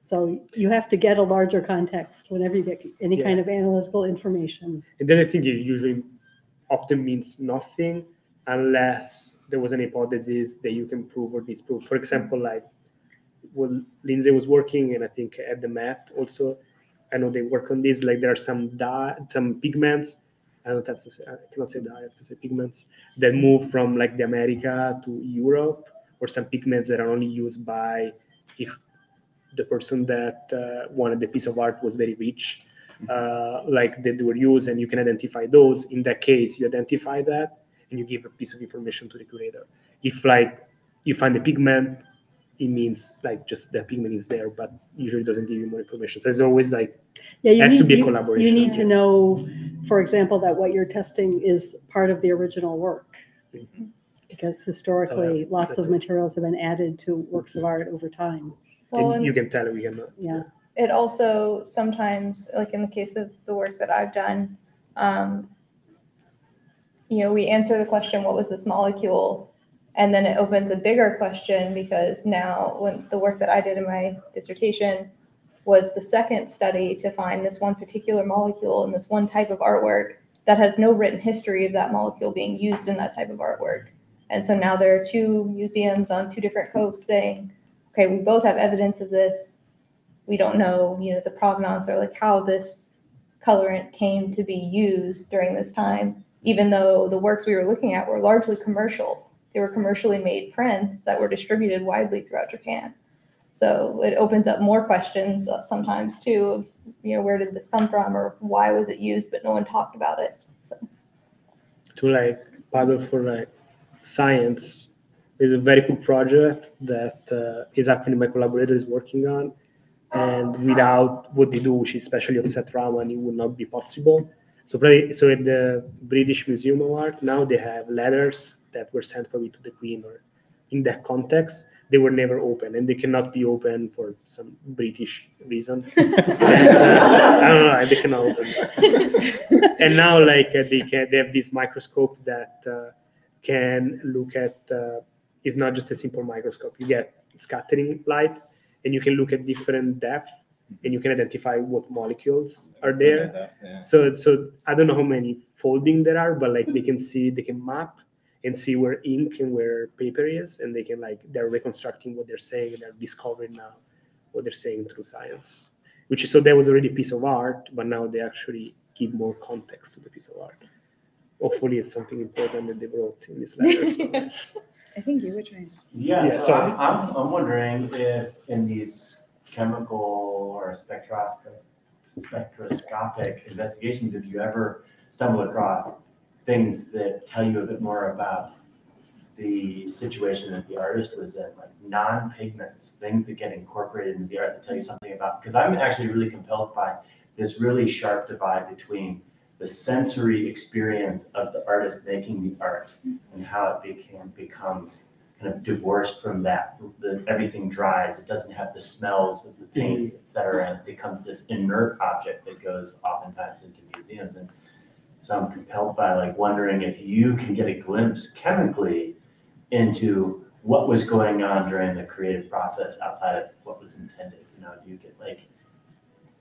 So you have to get a larger context whenever you get any kind of analytical information. And then I think it usually often means nothing unless there was an hypothesis that you can prove or disprove. For example, what Lindsay was working, and I think at the Met also, I know they work on this, there are some pigments, I cannot say dye, I have to say pigments, that move from the America to Europe, or some pigments that are only used by if the person that wanted the piece of art was very rich, that they were used, and you can identify those. In that case, you identify that, and you give a piece of information to the curator. If you find the pigment, it means just the pigment is there, but usually doesn't give you more information. So it's always has to be a collaboration. You need to know, for example, that what you're testing is part of the original work, because historically lots of materials have been added to works of art over time. Well, you can tell we cannot. Yeah. It also sometimes, in the case of the work that I've done, we answer the question, what was this molecule? And then it opens a bigger question, because now when the work that I did in my dissertation was the second study to find this one particular molecule in this one type of artwork that has no written history of that molecule being used in that type of artwork. And so now there are two museums on two different coasts saying, okay, we both have evidence of this. We don't know, the provenance or how this colorant came to be used during this time, even though the works we were looking at were largely commercial. They were commercially made prints that were distributed widely throughout Japan. So it opens up more questions sometimes too of, where did this come from, or why was it used, but no one talked about it. So to paddle for science is a very cool project that is actually my collaborator is working on, and without what they do, which is especially offset Raman, it would not be possible. So at the British Museum of Art now, they have letters that were sent probably to the Queen, or in that context they were never open, and they cannot be open for some British reason. I don't know, they cannot open them. And now they have this microscope that can look at it's not just a simple microscope. You get scattering light, and you can look at different depth, and you can identify what molecules are there. So I don't know how many folding there are, but they can map and see where ink and where paper is, and they can they're reconstructing what they're saying, and they're discovering now what they're saying through science. So that was already a piece of art, but now they actually give more context to the piece of art. Hopefully it's something important that they wrote in this letter. I think you were trying. So I'm wondering if in these chemical or spectroscopic investigations, if you ever stumble across things that tell you a bit more about the situation that the artist was in, non-pigments, things that get incorporated into the art that tell you something about, because I'm actually really compelled by this really sharp divide between the sensory experience of the artist making the art and how it becomes kind of divorced from that. Everything dries. It doesn't have the smells of the paints, et cetera. And it becomes this inert object that goes oftentimes into museums. And so I'm compelled by like wondering if you can get a glimpse chemically into what was going on during the creative process outside of what was intended. You know, do you get like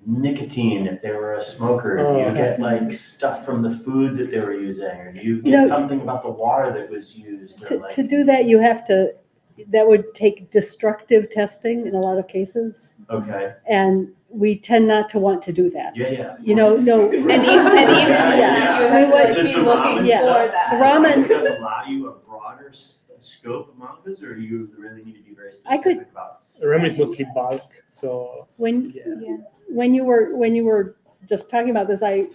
nicotine if they were a smoker? Do you get like stuff from the food that they were using? Or do you get something about the water that was used? Or To do that, you have to, that would take destructive testing in a lot of cases. Okay. And we tend not to want to do that. Yeah. You know, no. And even you would have to like, Just be the looking ramen for stuff. that. The ramen- Does that allow you a broader scope of mangas, or you really need to be very specific about it? Ramen is mostly bulk, so When Yeah. when you were just talking about this, I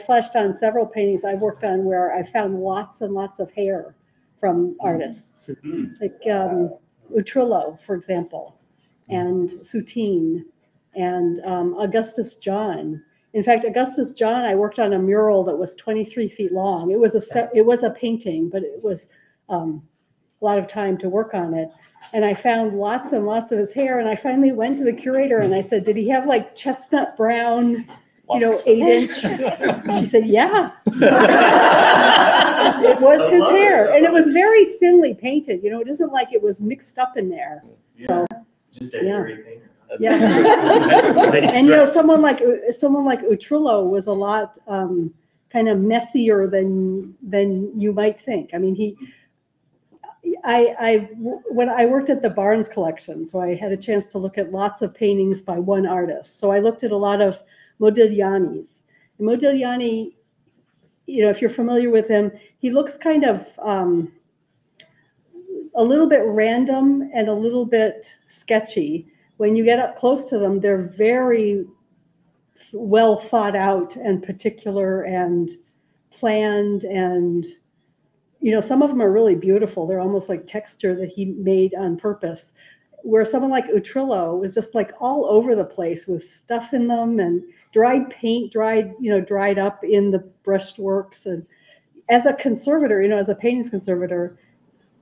flashed on several paintings I've worked on where I found lots and lots of hair from artists, like Utrillo, for example, and Soutine, and Augustus John. In fact, Augustus John, I worked on a mural that was 23 feet long. It was a painting, but it was a lot of time to work on it. And I found lots and lots of his hair. And I finally went to the curator and I said, did he have like chestnut brown, 8-inch? She said, yeah. It was his hair. And it was very thinly painted. It isn't like it was mixed up in there. So, Just a hairy painter. yeah. And someone like Utrillo was a lot kind of messier than you might think. I mean, when I worked at the Barnes collection, so I had a chance to look at lots of paintings by one artist. So I looked at a lot of Modigliani's. And Modigliani, if you're familiar with him, he looks kind of a little bit random and a little bit sketchy. When you get up close to them, they're very well thought out and particular and planned, and some of them are really beautiful. They're almost like texture that he made on purpose. Where someone like Utrillo was just like all over the place with stuff in them and dried paint, dried up in the brushworks. And as a conservator, as a paintings conservator,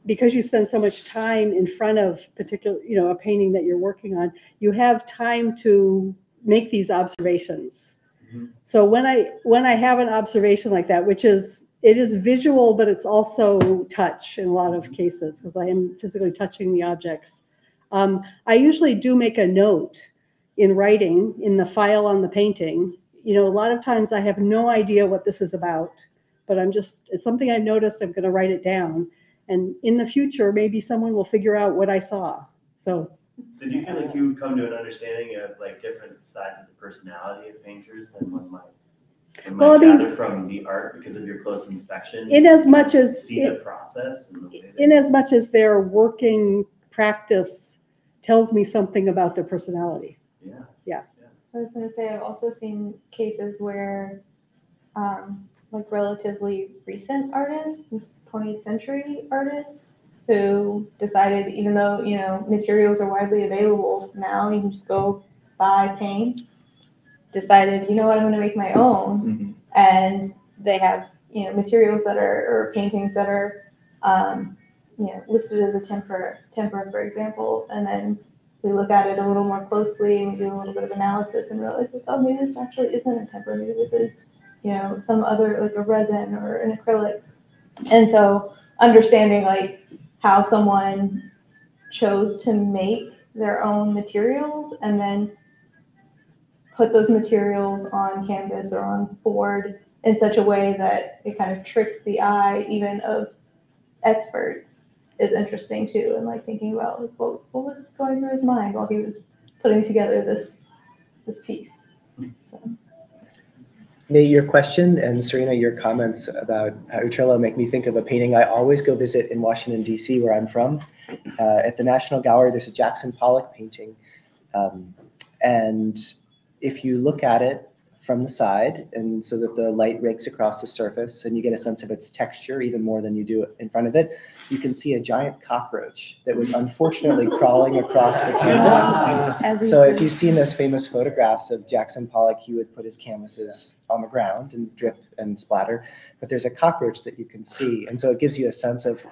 because you spend so much time in front of a painting that you're working on, you have time to make these observations. Mm-hmm. So when I have an observation like that, it is visual, but it's also touch in a lot of cases because I am physically touching the objects. I usually do make a note in writing in the file on the painting. A lot of times I have no idea what this is about, but it's something I noticed, I'm going to write it down. And in the future, maybe someone will figure out what I saw. So do you feel like you come to an understanding of like different sides of the personality of painters than one might gather from the art because of your close inspection? In as much as see the process and the way in as much as their working practice tells me something about their personality. Yeah. I was going to say, I've also seen cases where like relatively recent artists, 20th century artists, who decided, even though, materials are widely available now, you can just go buy paints, decided, I'm going to make my own. Mm-hmm. And they have, materials that or paintings that are, listed as a tempera, for example. And then we look at it a little more closely and we do a little bit of analysis and realize like, oh, maybe this actually isn't a tempera. Maybe this is, some other, like a resin or an acrylic. And so understanding like how someone chose to make their own materials and then put those materials on canvas or on board in such a way that it kind of tricks the eye even of experts is interesting too. And like thinking about like, what was going through his mind while he was putting together this piece. So. Nate, your question, and Serena, your comments about Utrillo make me think of a painting I always go visit in Washington, D.C., where I'm from. At the National Gallery, there's a Jackson Pollock painting. And if you look at it from the side, and so that the light rakes across the surface, and you get a sense of its texture even more than you do in front of it, you can see a giant cockroach that was unfortunately crawling across the canvas. So if you've seen those famous photographs of Jackson Pollock, he would put his canvases on the ground and drip and splatter, but there's a cockroach that you can see. And so it gives you a sense of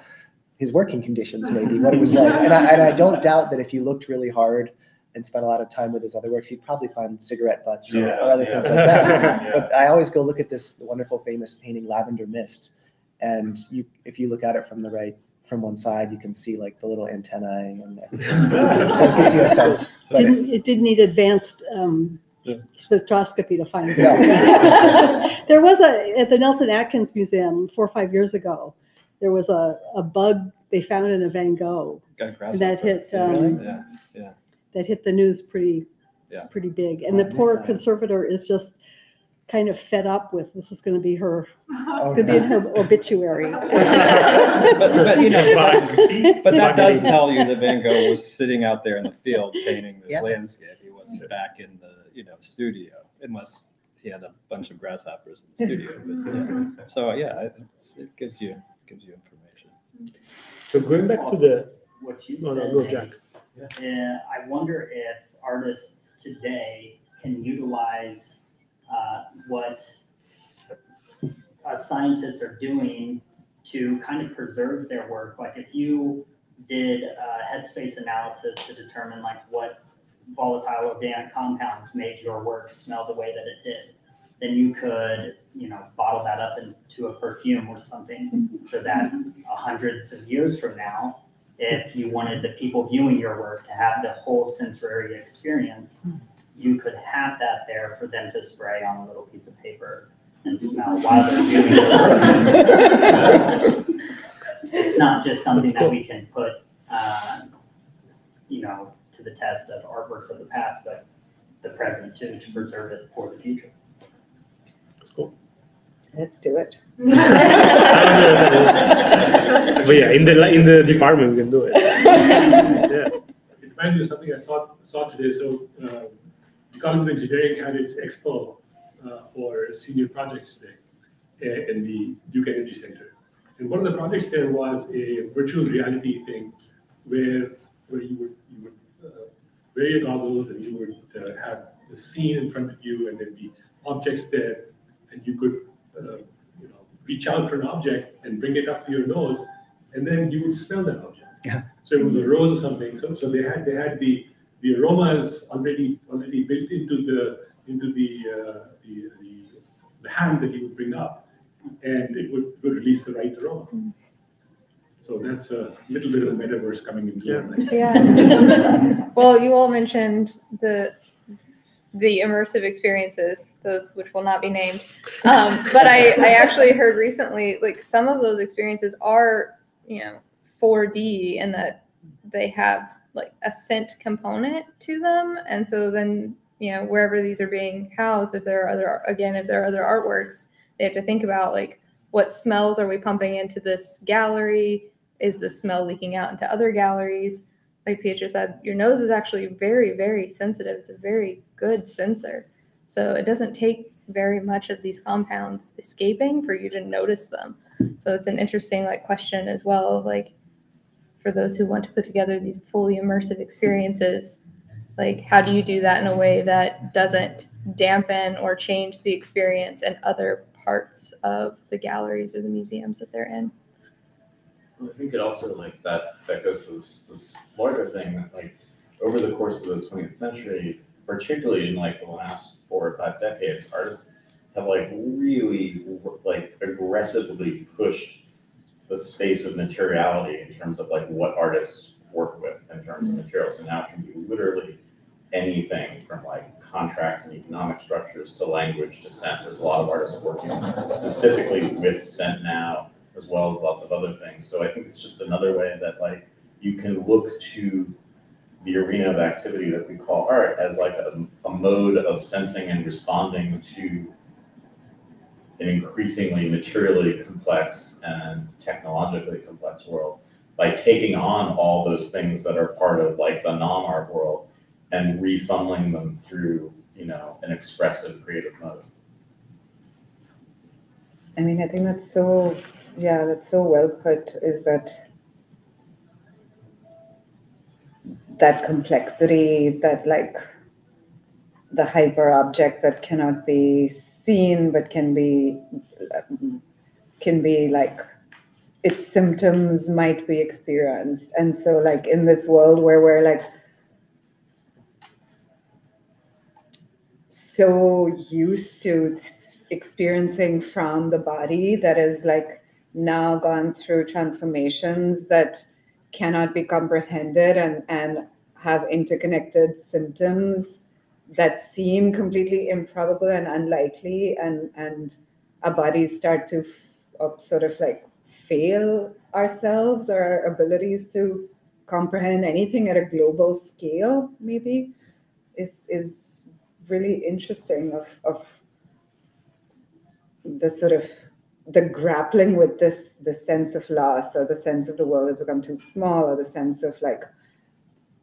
his working conditions, maybe what it was like. And I don't doubt that if you looked really hard and spent a lot of time with his other works, you'd probably find cigarette butts or other things like that. But I always go look at this wonderful, famous painting, Lavender Mist, and if you look at it from one side, you can see like the little antennae, and so it gives you a sense. But It didn't need advanced spectroscopy to find it. No. There was at the Nelson Atkins Museum 4 or 5 years ago, there was a bug they found in a Van Gogh. Got And that hit that hit the news pretty big. And the poor conservator is just kind of fed up with this is going to be her. It's going to be in her obituary. but that does tell you that Van Gogh was sitting out there in the field painting this landscape. He wasn't back in the studio, unless he had a bunch of grasshoppers in the studio. But, so it gives you information. So going back to the what you no, said, go Jack. I wonder if artists today can utilize what scientists are doing to kind of preserve their work. Like if you did headspace analysis to determine like what volatile organic compounds made your work smell the way that it did, then you could, bottle that up into a perfume or something, so that hundreds of years from now, if you wanted the people viewing your work to have the whole sensory experience, you could have that there for them to spray on a little piece of paper and smell while they're viewing your work. It's not just something that we can put, to the test of artworks of the past, but the present too, to preserve it for the future. That's cool. Let's do it. But yeah, in the department we can do it. It reminds me of something I saw today. So the College of Engineering had its expo for senior projects today in the Duke Energy Center. And one of the projects there was a virtual reality thing where you would wear your goggles and you would have the scene in front of you, and there'd be objects there, and you could reach out for an object and bring it up to your nose, and then you would smell that object. Yeah. So it was a rose or something. So they had the aromas already built into the hand that you would bring up, and it would release the right aroma. So that's a little bit of the metaverse coming into it. Yeah. Well, you all mentioned the immersive experiences, those which will not be named. But I actually heard recently, like some of those experiences are, 4D, and that they have like a scent component to them. And so then, wherever these are being housed, if there are other artworks, they have to think about like, what smells are we pumping into this gallery? Is the smell leaking out into other galleries? Like Pietro said, your nose is actually very, very sensitive. It's a very good sensor. So it doesn't take very much of these compounds escaping for you to notice them. So it's an interesting question as well, for those who want to put together these fully immersive experiences, how do you do that in a way that doesn't dampen or change the experience in other parts of the galleries or the museums that they're in? I think it also that goes to this larger thing that over the course of the 20th century, particularly in the last 4 or 5 decades, artists have really aggressively pushed the space of materiality in terms of what artists work with in terms of materials. And now it can be literally anything from contracts and economic structures to language to scent. There's a lot of artists working specifically with scent now, as well as lots of other things. So I think it's just another way that you can look to the arena of activity that we call art as a mode of sensing and responding to an increasingly materially complex and technologically complex world by taking on all those things that are part of the non-art world and refunneling them through an expressive creative mode. I mean, I think that's so well put, is that complexity, that the hyper object that cannot be seen but can be its symptoms might be experienced. And so like in this world where we're like so used to experiencing from the body that is like now gone through transformations that cannot be comprehended and have interconnected symptoms that seem completely improbable and unlikely, and our bodies start to sort of like fail ourselves or our abilities to comprehend anything at a global scale, maybe, is really interesting of the sort of the grappling with this, the sense of loss, or the sense of the world has become too small, or the sense of like,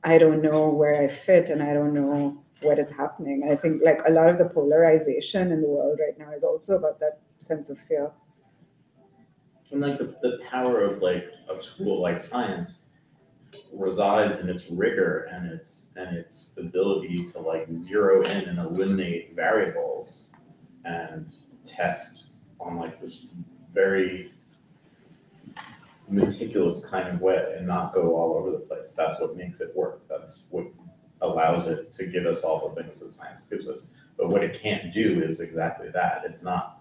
I don't know where I fit and I don't know what is happening. I think like a lot of the polarization in the world right now is also about that sense of fear. And like the power of like a tool like science resides in its rigor and its ability to like zero in and eliminate variables and test on like this very meticulous kind of way and not go all over the place. That's what makes it work. That's what allows it to give us all the things that science gives us. But what it can't do is exactly that. It's not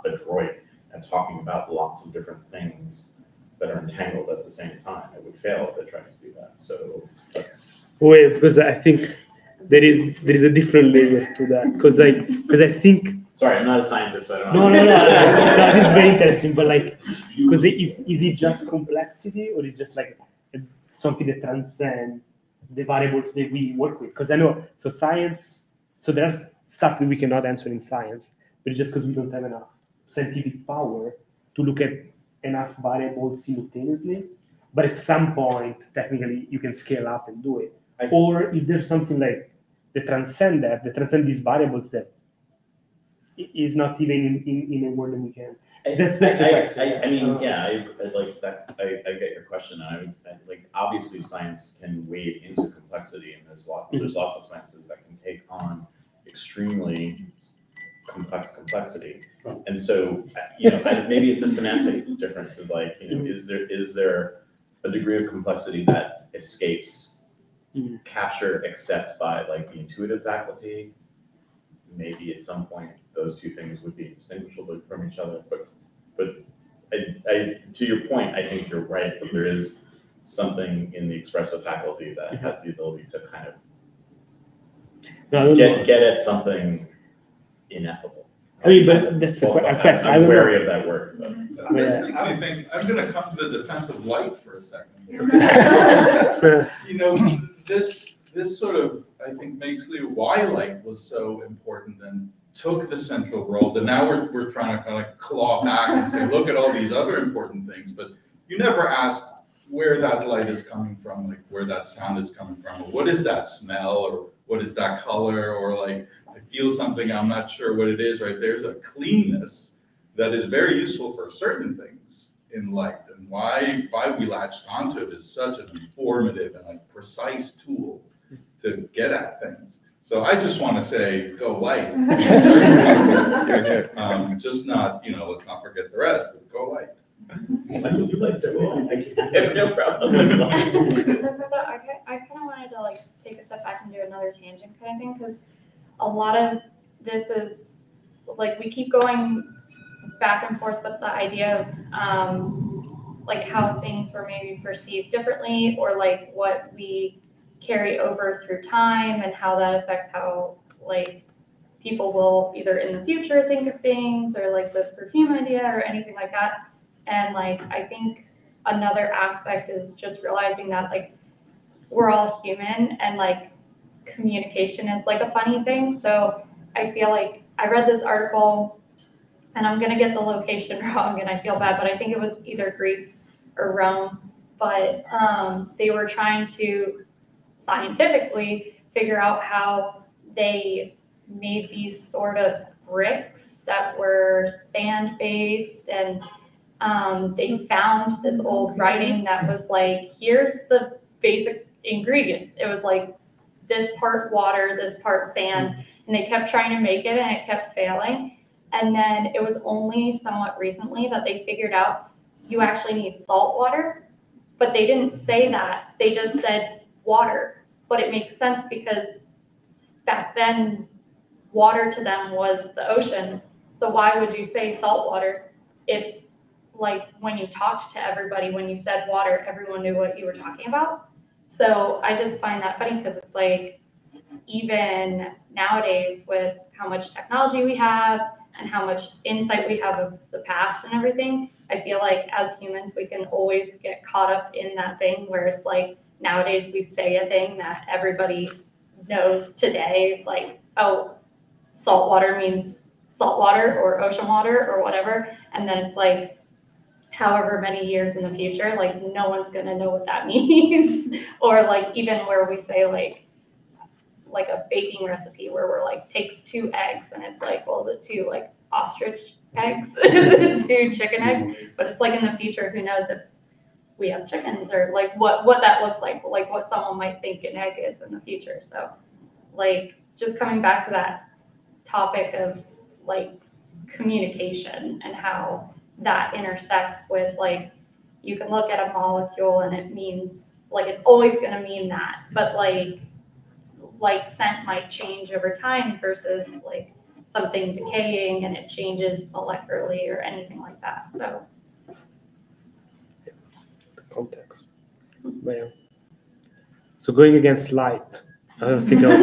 adroit at talking about lots of different things that are entangled at the same time. It would fail if it tried to do that. So that's wait, because I think there is a different layer to that. Because I think. Sorry, I'm not a scientist, so I don't know. No. That is very interesting. But like, because is it just complexity, or is it just like something that transcends the variables that we work with? Because I know science. So there's stuff that we cannot answer in science, but it's just because we don't have enough scientific power to look at enough variables simultaneously. But at some point, technically, you can scale up and do it. Or is there something like that transcend these variables that is not even in a world that we can? That's the question. I mean, yeah, I like that. I get your question. I like obviously science can wade into complexity, and there's lots of sciences that can take on extremely complex complexity. And so, maybe it's a semantic difference of like, is there a degree of complexity that escapes capture except by like the intuitive faculty? Maybe at some point those two things would be distinguishable from each other. But I to your point, I think you're right. But there is something in the expressive faculty that has the ability to kind of get at something ineffable. I mean, but that's a question. I'm wary of that word. This makes me think, I'm going to come to the defense of light for a second. This sort of, I think, makes clear why light was so important and took the central role. And now we're trying to kind of claw back and say, look at all these other important things. But you never ask where that light is coming from, like where that sound is coming from, or what is that smell, or what is that color, or like, I feel something, I'm not sure what it is, right? There's a cleanness that is very useful for certain things in light, and why we latched onto it is such an informative and like precise tool to get at things. So I just want to say, go light. Just not, let's not forget the rest, but go light. I have no problem. I kind of wanted to like take a step back and do another tangent kind of thing, because a lot of this is like we keep going back and forth with the idea of like how things were maybe perceived differently, or like what we carry over through time and how that affects how like people will either in the future think of things, or like the perfume idea or anything like that. And like I think another aspect is just realizing that like we're all human, and like communication is like a funny thing. So I feel like I read this article, and I'm gonna get the location wrong and I feel bad, but I think it was either Greece or Rome, but they were trying to scientifically figure out how they made these sort of bricks that were sand-based, and they found this old writing that was like, here's the basic ingredients. It was like this part water, this part sand, and they kept trying to make it and it kept failing. And then it was only somewhat recently that they figured out you actually need salt water, but they didn't say that. They just said water, but it makes sense because back then water to them was the ocean. So why would you say salt water if, like, when you talked to everybody, when you said water, everyone knew what you were talking about? So I just find that funny because it's like, even nowadays with how much technology we have and how much insight we have of the past and everything, I feel like as humans, we can always get caught up in that thing where it's like, nowadays we say a thing that everybody knows today, like, oh, salt water means salt water or ocean water or whatever. And then it's like, however many years in the future, like no one's gonna know what that means. Or like even where we say like a baking recipe where we're like, takes 2 eggs, and it's like, well, is it 2 like ostrich eggs? Is it 2 chicken eggs? But it's like in the future, who knows if we have chickens or like what that looks like what someone might think an egg is in the future. So like just coming back to that topic of like communication and how that intersects with like, you can look at a molecule and it means like, it's always going to mean that, but like scent might change over time versus like something decaying and it changes molecularly or anything like that. So context. But yeah. So going against light, I was thinking of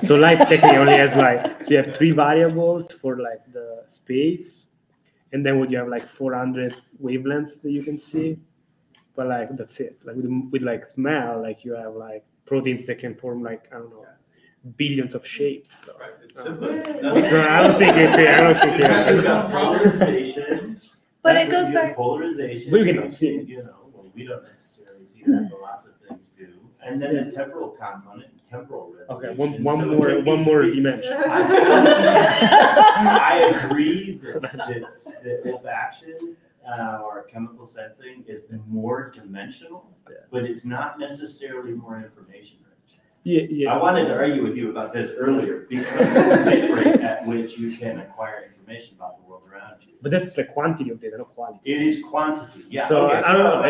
so light technically only has like, so you have 3 variables for like the space, and then would you have like 400 wavelengths that you can see, but like that's it. Like with like smell, like you have like proteins that can form like, I don't know, billions of shapes. So, right. It's simple. I don't think it's got polarization. But it goes back. Polarization. We cannot see it. You know, well, we don't necessarily see that, but lots of things do. And then a temporal component, temporal resolution. Okay, one more dimension. I agree that olfaction or chemical sensing is more dimensional, but it's not necessarily more information rich. Yeah. I wanted to argue with you about this earlier because of the bit rate at which you can acquire information about the world around you. But that's the quantity of data, not quality. It is quantity, yeah. So okay, I don't know.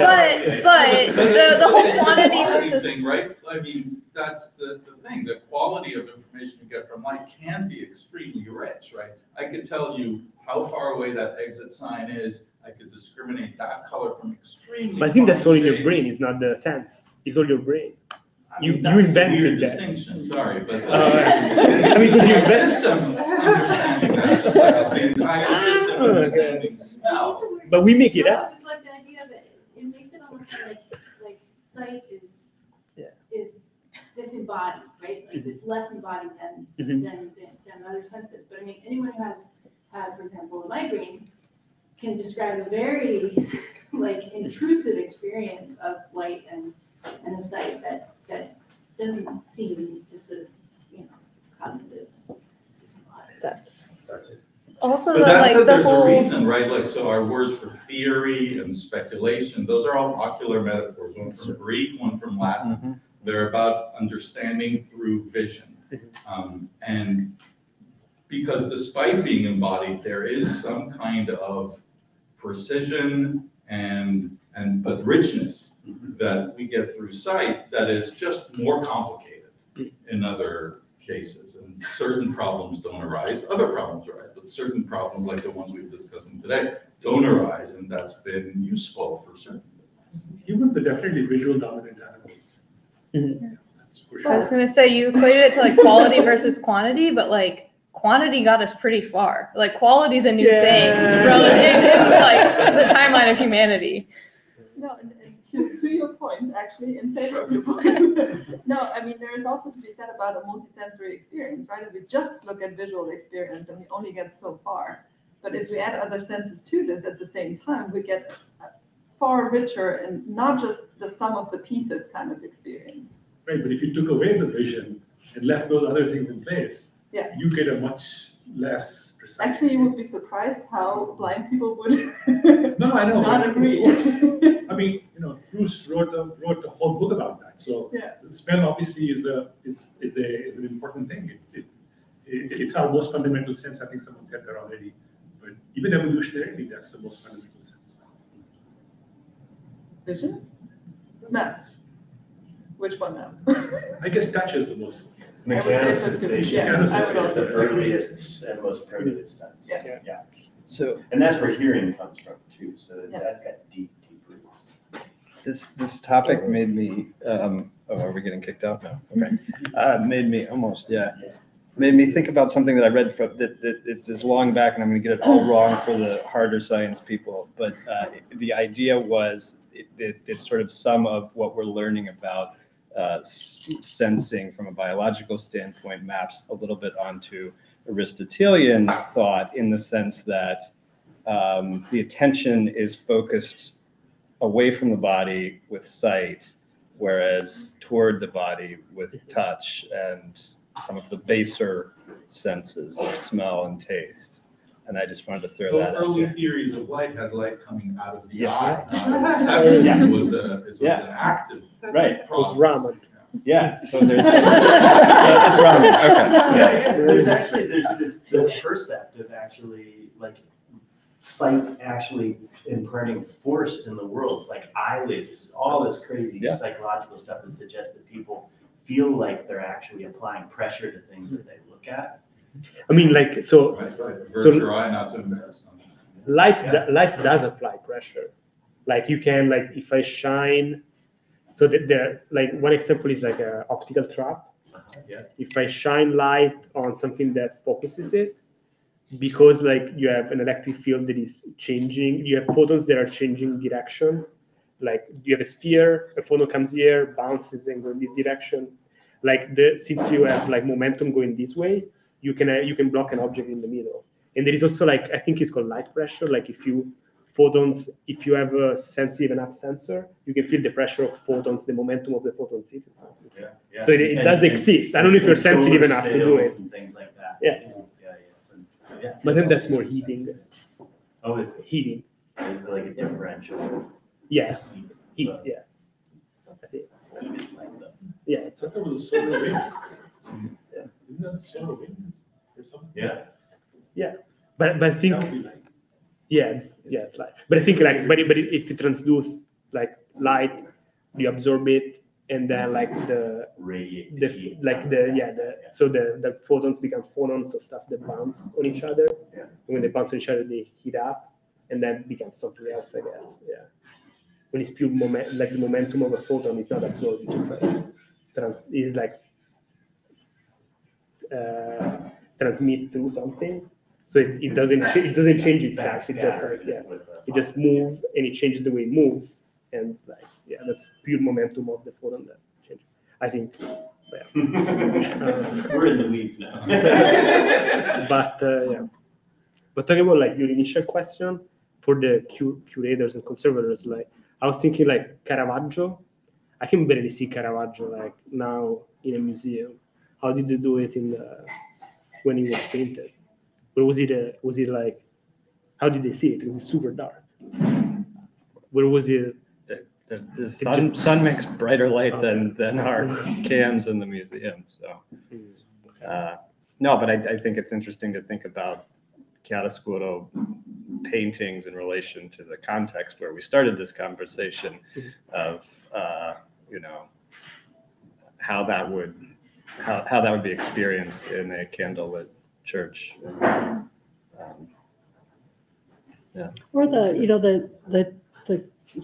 But the whole quantity versus thing, right? I mean, that's the thing. The quality of information you get from light can be extremely rich, right? I could tell you how far away that exit sign is. I could discriminate that color from extremely. But I think that's all in your shades. brain. It's not the sense. It's all your brain. You That's invented a weird that. distinction. Sorry, but I mean, because you system understanding that. It's like the entire system understanding smell. But we make it up. It's like the idea that it makes it almost like sight is disembodied, right? Like it's less embodied than other senses. But I mean, anyone who has had, for example, a migraine can describe a very like intrusive experience of light and of sight that doesn't seem just sort of, cognitive. That's also But that's like there's whole a reason, right? Like, so our words for theory and speculation, those are all ocular metaphors, one from Greek, one from Latin. They're about understanding through vision. And because despite being embodied, there is some kind of precision but richness that we get through sight that is just more complicated in other cases. And certain problems don't arise, other problems arise, but certain problems like the ones we've discussed today don't arise, and that's been useful for certain things. Humans are definitely visual dominant animals. That's for sure. I was gonna say you equated it to like quality versus quantity, but like quantity got us pretty far. Like quality is a new thing relative in like the timeline of humanity. No, and to your point, actually, in favor of your point. No, I mean, there is also to be said about a multisensory experience, right? If we just look at visual experience and we only get so far. But if we add other senses to this at the same time, we get a far richer and not just the sum of the pieces kind of experience. Right, but if you took away the vision and left those other things in place, you get a much less precise. Actually, you would be surprised how blind people would not agree. I mean, Proust wrote a whole book about that. So smell obviously is an important thing. It's our most fundamental sense. I think someone said that already. But even evolutionarily, that's the most fundamental sense. Vision? Smell. Which one now? I guess touch is the most. Mechanical so too. sensation Yes, is I would also the agree. earliest and most primitive sense. Yeah. So And that's where hearing comes from too, so Yeah. that's got deep roots. This topic made me, are we getting kicked out? No, okay. Made me, almost, yeah. Made me think about something that I read from, that it's as long back, and I'm gonna get it all wrong for the harder science people, but the idea was, it's sort of some of what we're learning about sensing from a biological standpoint maps a little bit onto Aristotelian thought, in the sense that the attention is focused away from the body with sight, whereas toward the body with touch and some of the baser senses of smell and taste. And I just wanted to throw So that out early there. theories of light had light coming out of the Yes. eye. Perception was an active Right. It was process. ramen. Yeah, so there's, it's ramen, okay. Yeah, there's actually, this percept of actually, like, sight actually imparting force in the world. It's like eye lasers, all this crazy psychological stuff that suggests that people feel like they're actually applying pressure to things that they look at. I mean, like, so, Right. so Virtual eye, not to embarrass them. light does apply pressure. Like you can, like, if I shine, so that there, like one example is like a optical trap. Yeah. If I shine light on something that focuses it, because like you have an electric field that is changing, you have photons that are changing directions. Like you have a sphere, a photon comes here, bounces and goes in this direction. Like since you have like momentum going this way, you can block an object in the middle. And there is also like, I think it's called light pressure. Like if you have a sensitive enough sensor, you can feel the pressure of photons, the momentum of the photons. Yeah. So it does exist. I don't know if you're sensitive enough to do it. And things like that. Yeah. Yeah. But then that's more heating. Oh, it's Heating. like a differential. Yeah. Heat. Yeah. I think. Heat is like the. Yeah. I thought it was a solar wind. Yeah. Isn't that a solar wind or something? Yeah. Yeah. But I think. That would be like. Yeah, it's light. But I think like, but if you transduce like light, you absorb it, and then like the photons become phonons or stuff that bounce on each other. Yeah. And when they bounce on each other, they heat up, and then become something else, I guess. Yeah. When it's pure like the momentum of a photon is not absorbed, it just like transmit through something. So it doesn't change itself. It just like it just moves and it changes the way it moves, and like that's pure momentum of the photon that changes. I think. We're in the weeds now. But talking about like your initial question for the curators and conservators, like I was thinking like Caravaggio. I can barely see Caravaggio like now in a museum. How did they do it when he was painted? Or was it like, how did they see it? It was super dark. Where was it? The sun makes brighter light than our cams in the museum. So, no, but I think it's interesting to think about chiaroscuro paintings in relation to the context where we started this conversation of, how that would be experienced in a candlelit church. Yeah. Or the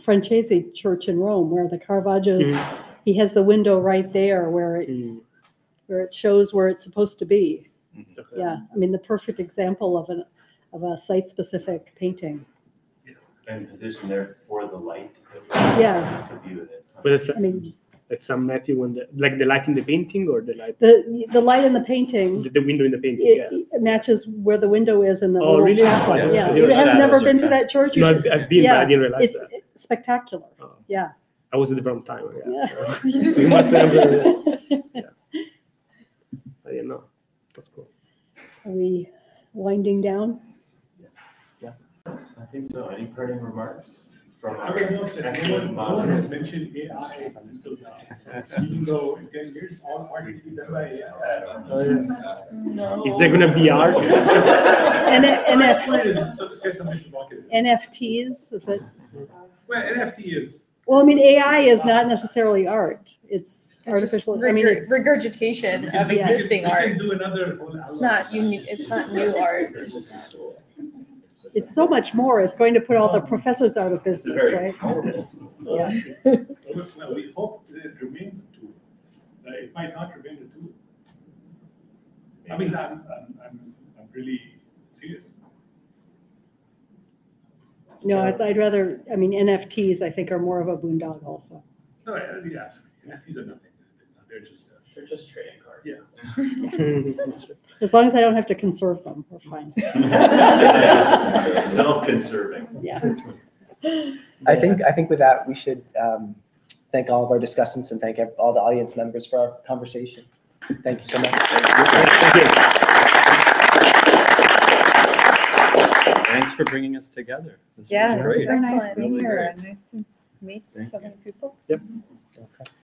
Francese church in Rome, where the Caravaggio's, he has the window right there where it shows where it's supposed to be. Okay. Yeah, I mean the perfect example of a site-specific painting. And position there for the light. Yeah. To view it. But it's, I mean, like some Matthew when the light in the painting or the light the light in the painting. The window in the painting. It matches where the window is in the little really? chapel. Yes. Yeah, Yeah. you have never been to that church? You No, should- I've been, but I didn't realize it's that. spectacular. Oh. Yeah. I was at the wrong time, I guess. Yeah. So. You must remember. Yeah. I didn't know. That's cool. Are we winding down? I think so. Any parting remarks from I our don't know that excellent no one has moderator? mentioned AI until now. Even though in 10 years, all parties to be done by AI. No. Is there gonna be art? NFTs, so to say something provocative. NFTs, is it? Well, NFT is. Well, I mean, AI is not necessarily art. It's It's just artificial. I mean, it's regurgitation of Yeah. existing We art. can do another whole It's not unique. It's not new art. it's so much more. It's going to put all the professors out of business, right? Yeah. Well, we hope that it remains a tool. It might not remain a tool. I mean, I'm really serious. No, I'd rather. I mean, NFTs I think are more of a boondoggle. Also. No, yeah, NFTs are nothing. They're just trading cards. Yeah. As long as I don't have to conserve them, we're fine. Self-conserving. Yeah. I think with that, we should thank all of our discussants and thank all the audience members for our conversation. Thank you so much. Thank you. Thanks for bringing us together. This is Yeah, great. super nice being Really here. great. Nice to meet Thank so many people. Yep. Okay.